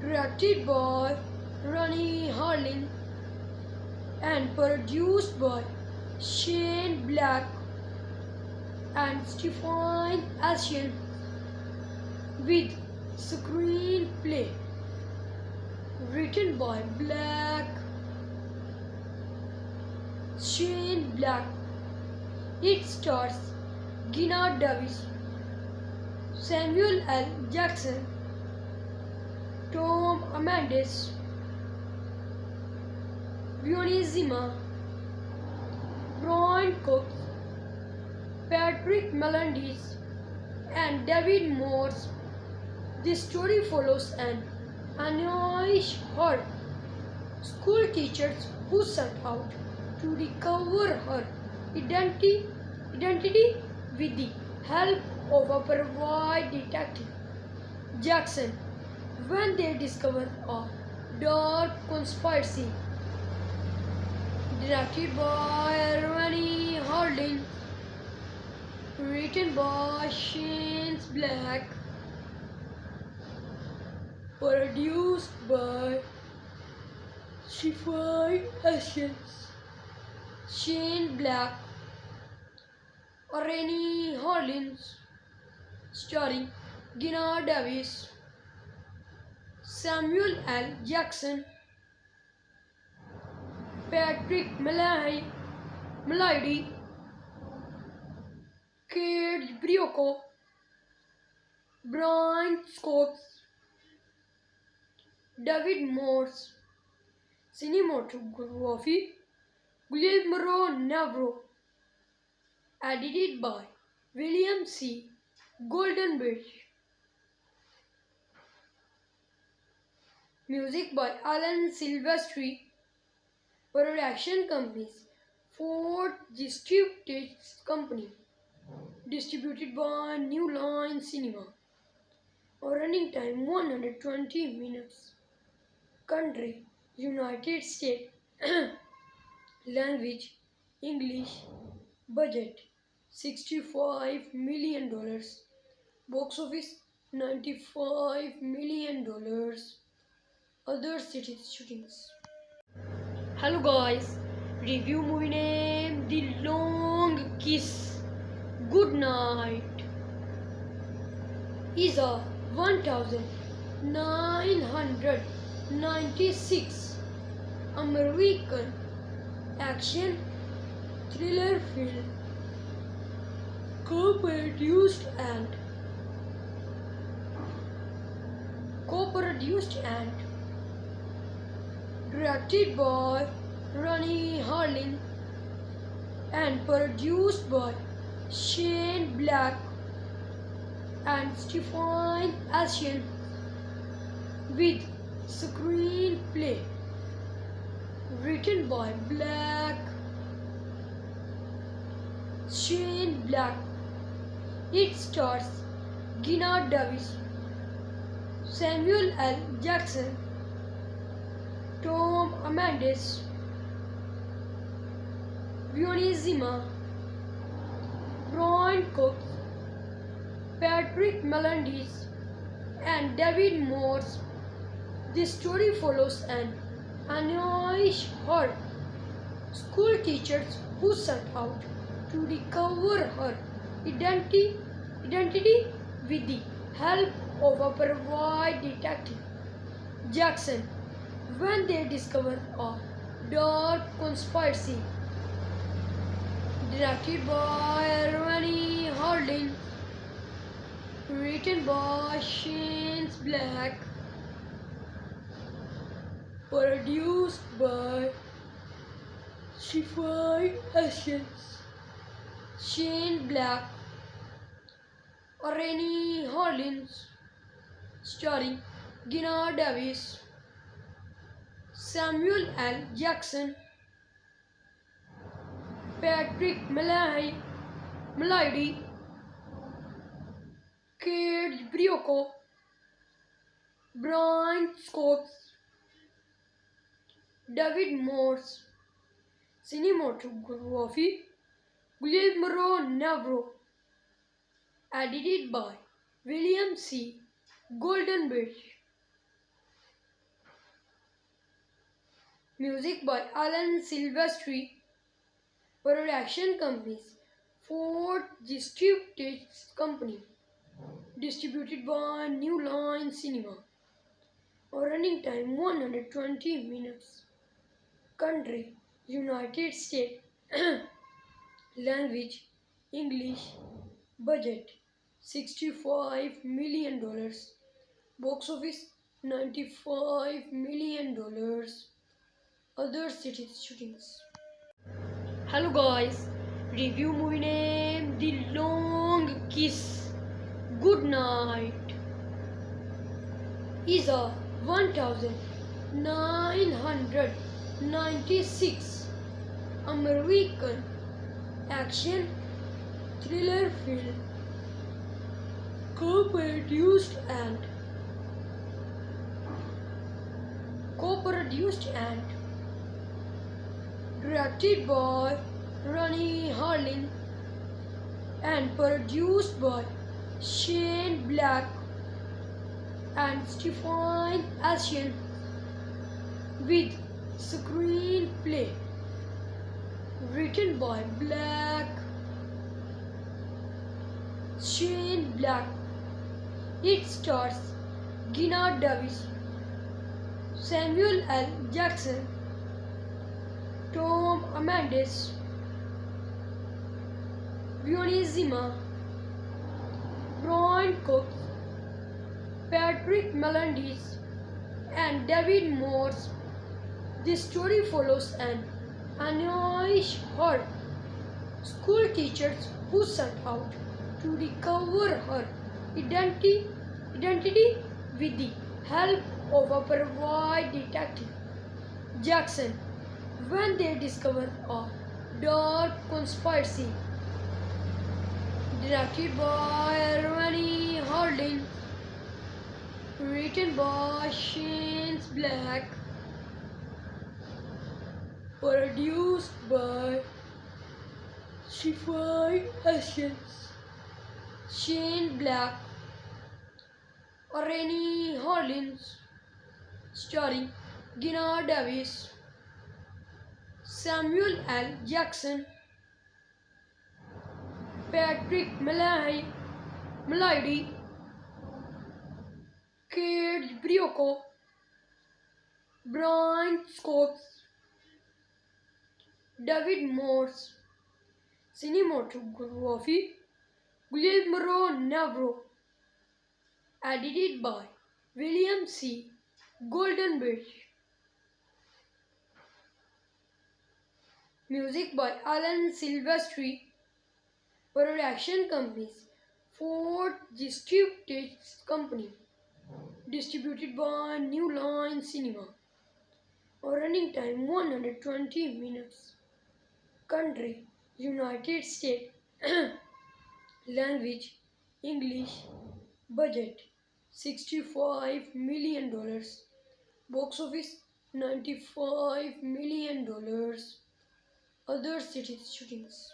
Speaker 1: directed by Ronnie Harlin and produced by Shane Black and Stephen Asian, with screenplay written by Shane Black. It stars Gina Davis, Samuel L. Jackson, Tom Amandes, Zima, Brian Cox, Patrick Melendez, and David Morse. This story follows an annoys her. School teachers who set out to recover her identity with the help of a private detective, Jackson, when they discover a dark conspiracy. Directed by Ronnie Harding, written by Shane Black, produced by Stephen Hutchins, Shane Black, Rennie Hollins, starring Gina Davis, Samuel L. Jackson, Patrick Malady, Kate Brioco, Brian Scopes, David Morse, cinematography, Guillermo Navarro, edited by William C. Goldenberg, music by Alan Silvestri, production companies, Ford Distributed Company, distributed by New Line Cinema, running time 120 minutes, country, United States, language, English, budget, $65 million, box office, $95 million, other cities shootings. Hello guys, review movie name The Long Kiss Goodnight is a 1996 American action thriller film co-produced and directed by Ronnie Harling and produced by Shane Black and Stephen Ashen, with screenplay written by Shane Black. It stars Gina Davis, Samuel L. Jackson, Tom Amandes, Zima, Brian Cox, Patrick Melendez, and David Morse. This story follows an annoying her school teachers who set out to recover her identity with the help of a private detective, Jackson, when they discover a dark conspiracy. Directed by Ronnie Harding, written by Shane Black, produced by Stephen Hutchins, Shane Black, Rennie Hollins, starring Gina Davis, Samuel L. Jackson, Patrick Malady, Kate Brioco, Brian Scopes, David Morse, cinematography, Guillermo Navarro, edited by William C. Goldenberg, music by Alan Silvestri, production companies, Ford Distributed Company, distributed by New Line Cinema, running time 120 minutes, country, United States, language, English, budget, $65 million, box office, $95 million, other cities shootings. Hello guys, review movie name The Long Kiss Goodnight is a 1996 American action thriller film co-produced and directed by Ronnie Harlin and produced by Shane Black and Stephen Ashen, with screenplay written by Shane Black. It stars Gina Davis, Samuel L. Jackson, Tom Amandes, Zima, Brian Cox, Patrick Melendez, and David Morse. The story follows an annoyed her school teachers who set out to recover her identity with the help of a private detective, Jackson, when they discover a dark conspiracy. Directed by Ronnie Harlin, written by Shane Black, produced by Stephen Ashen, Shane Black, Ronnie Harlin, starring Gina Davis, Samuel L. Jackson, Patrick Melody, Kate Brioco, Brian Cox, David Morse. Cinematography Guillermo Navarro. Edited by William C. Goldenberg. Music by Alan Silvestri. Production companies Ford Distributed Company. Distributed by New Line Cinema. Running time 120 minutes. Country United States. Language English. Budget $65 million. Box office $95 million. Other cities shootings.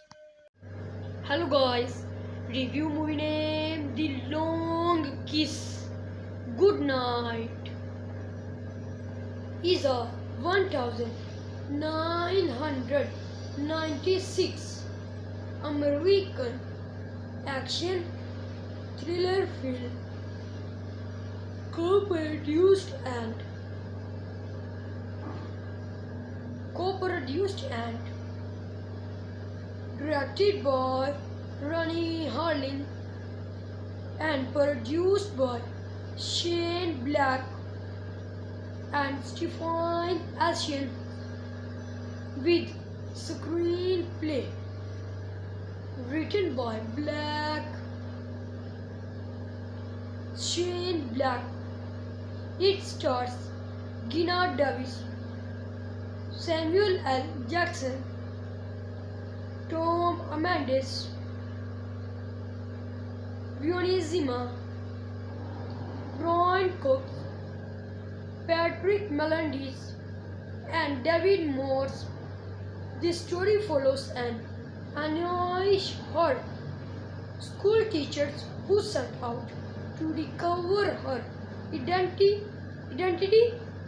Speaker 1: Hello guys, review movie name The Long Kiss Goodnight is a 1996 American action thriller film co-produced and directed by Ronnie Harlin and produced by Shane Black and Stephen Ashen, with screenplay written by Shane Black. It stars Gina Davis, Samuel L. Jackson, Tom Amandes, Zima, Brian Cox, Patrick Melendez, and David Morse. The story follows an annoyed her school teachers who set out to recover her identity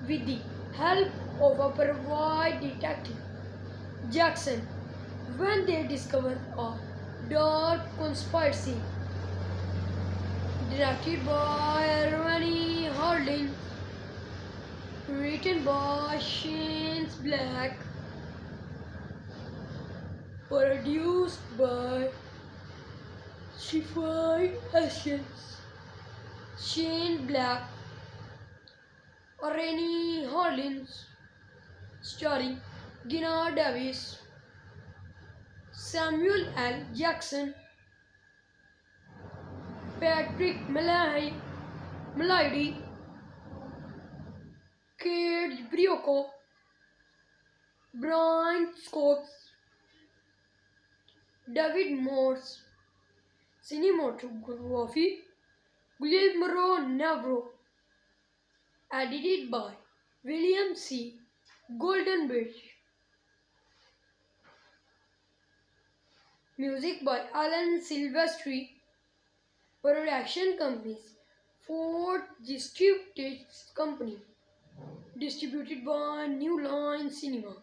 Speaker 1: with the help of a private detective, Jackson, when they discover a dark conspiracy. Directed by Ronnie Harlin, written by Shane Black, produced by Stephen Ashen, Shane Black, Ronnie Harlin, starring Gina Davis, Samuel L. Jackson, Patrick Melody, Kate Brioco, Brian Scopes, David Morse, cinematography, Guillermo Navarro, edited by William C. Goldenberg, music by Alan Silvestri, production companies, Ford Distributed Company, distributed by New Line Cinema,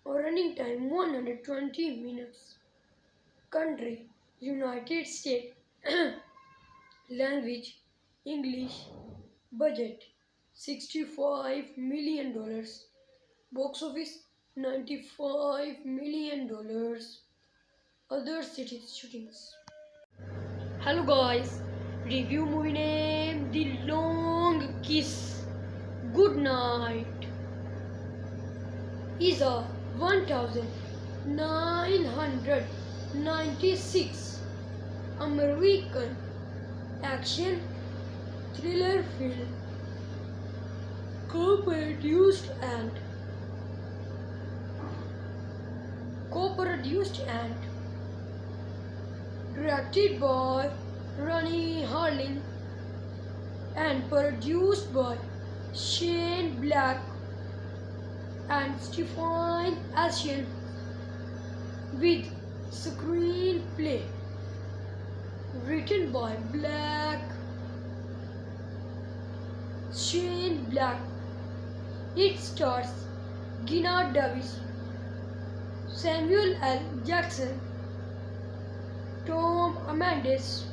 Speaker 1: running time 120 minutes, country, United States, language, English, budget, $65 million, box office, $95 million, other cities shootings. Hello guys, review movie name The Long Kiss Goodnight is a 1996 American action thriller film co-produced and directed by Ronnie Harlin and produced by Shane Black and Stephen Ashen, with screenplay written by Shane Black. It stars Gina Davis, Samuel L. Jackson, Tom Amandes,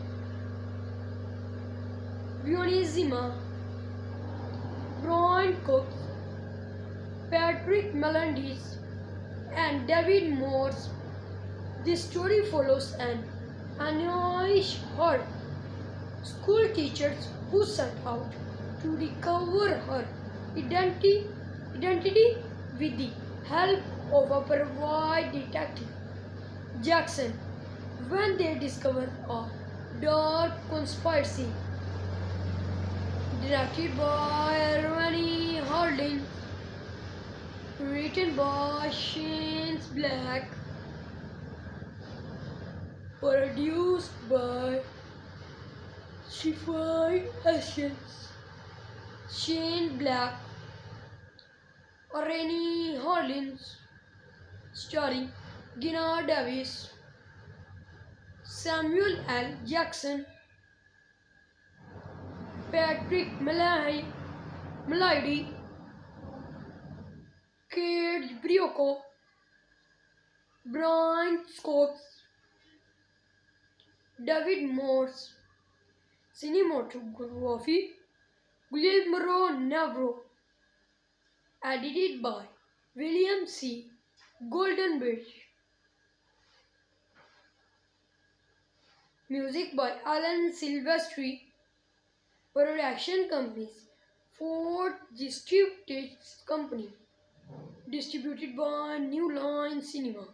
Speaker 1: Violet Zima, Brian Cox, Patrick Melendez, and David Morse. This story follows an Anish her school teachers who set out to recover her identity with the help of a private detective, Jackson, when they discover a dark conspiracy. Directed by Ronnie Harlin, written by Shane Black, produced by Stephen Ashen, Shane Black, Ronnie Harlin, starring Gina Davis, Samuel L. Jackson, Patrick Melady, Kate Brioco, Brian Scopes, David Morse, cinematography, Guillermo Navarro, edited by William C. Goldenberg, music by Alan Silvestri, production companies, Ford Distributed Company, distributed by New Line Cinema,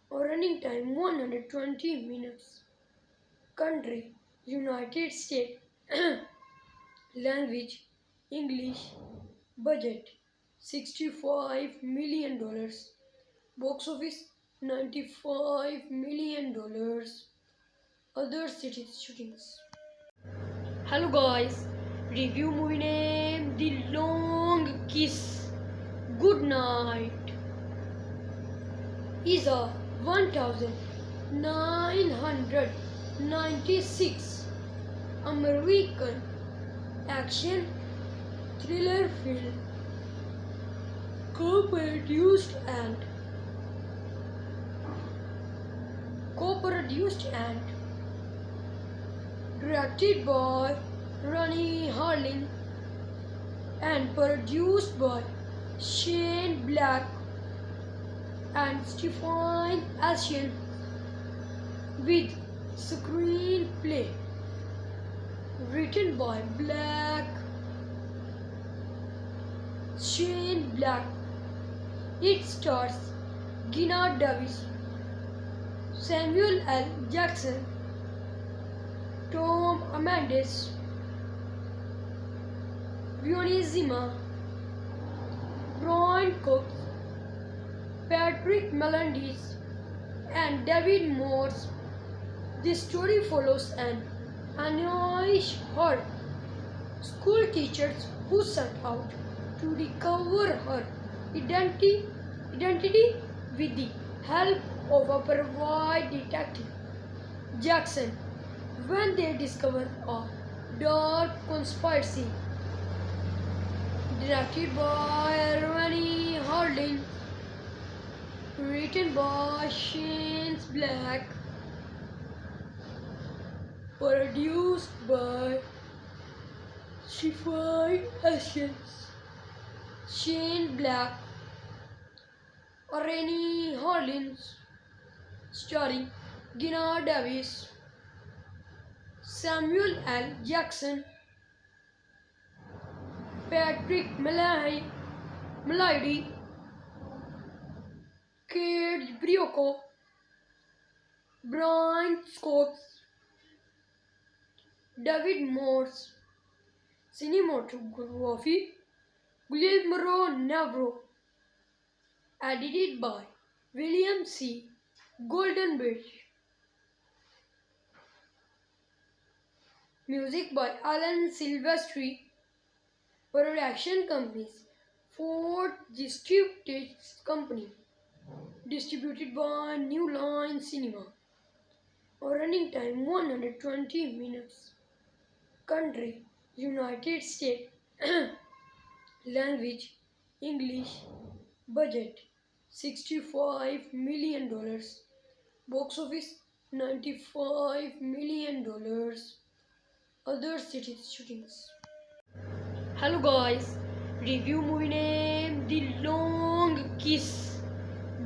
Speaker 1: running time 120 minutes, country, United States, language, English, budget, $65 million, box office, $95 million, other cities shootings. Hello guys, review movie name The Long Kiss Goodnight is a 1996 American action thriller film co-produced and directed by Ronnie Harlin and produced by Shane Black and Stephen Ashen, with screenplay written by Shane Black. It stars Gina Davis, Samuel L. Jackson, Tom Amandes, Violet Zima, Cook, Patrick Melendez, and David Morse. This story follows an annoyed her school teachers who set out to recover her identity with the help of a private detective, Jackson. When they discover a dark conspiracy directed by Ronnie Harding, written by Shane Black, produced by Stephen Hutchins, Shane Black, Rennie Hollins, starring Gina Davis, Samuel L. Jackson, Patrick Malady, Kate Brioco, Brian Scott, David Morse, cinematography, Guillermo Navarro, edited by William C. Goldenberg, music by Alan Silvestri, production companies, Ford Distributed Company, distributed by New Line Cinema, running time 120 minutes, country, United States, language, English, budget, $65 million, box office, $95 million, other cities shootings. Hello guys, review movie name The Long Kiss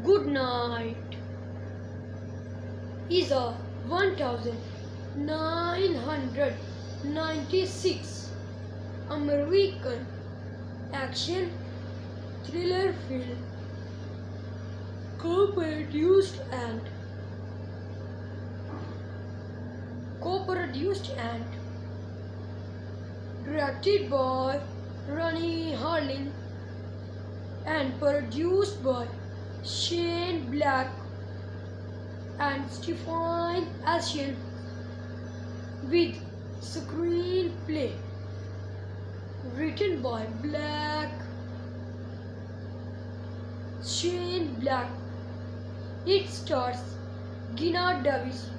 Speaker 1: Goodnight is a 1996 American action thriller film co-produced and directed by Ronnie Harlan and produced by Shane Black and Stephen Hutchins, with screenplay written by Shane Black. It stars Gina Davis,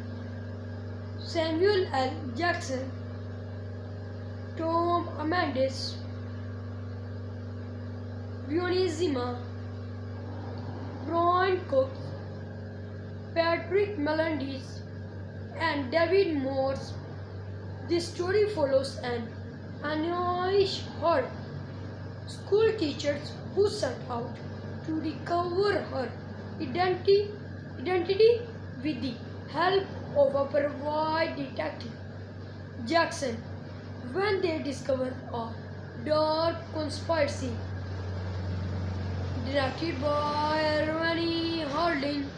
Speaker 1: Samuel L. Jackson, Tom Amandes, Vioni Zima, Brian Cook, Patrick Melendez, and David Morse. This story follows an annoyed her school teachers who set out to recover her identity with the help of a private detective, Jackson. When they discover a dark conspiracy directed by Ronnie Harding,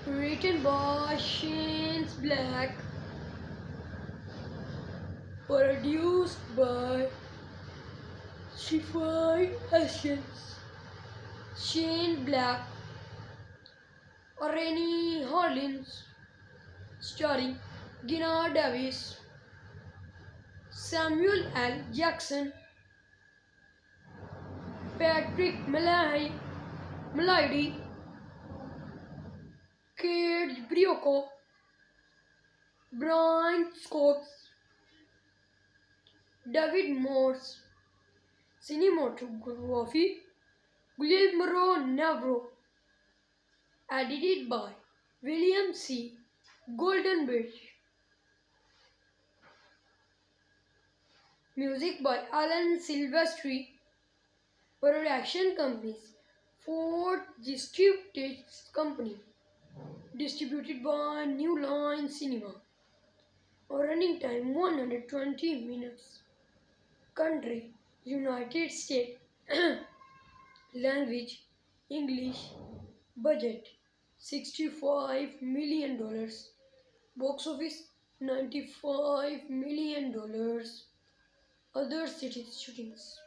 Speaker 1: written by Shane Black, produced by Stephen Hutchins, Shane Black, Rennie Hollins, starring Gina Davis, Samuel L. Jackson, Patrick Malady, Kate Brioco, Brian Scott, David Morse, cinematography, Guillermo Navarro, edited by William C. Goldenberg, music by Alan Silvestri, production companies, Ford Distributed Company, distributed by New Line Cinema, running time 120 minutes, country, United States, language, English, budget, $65 million, box office, $95 million, other cities shootings.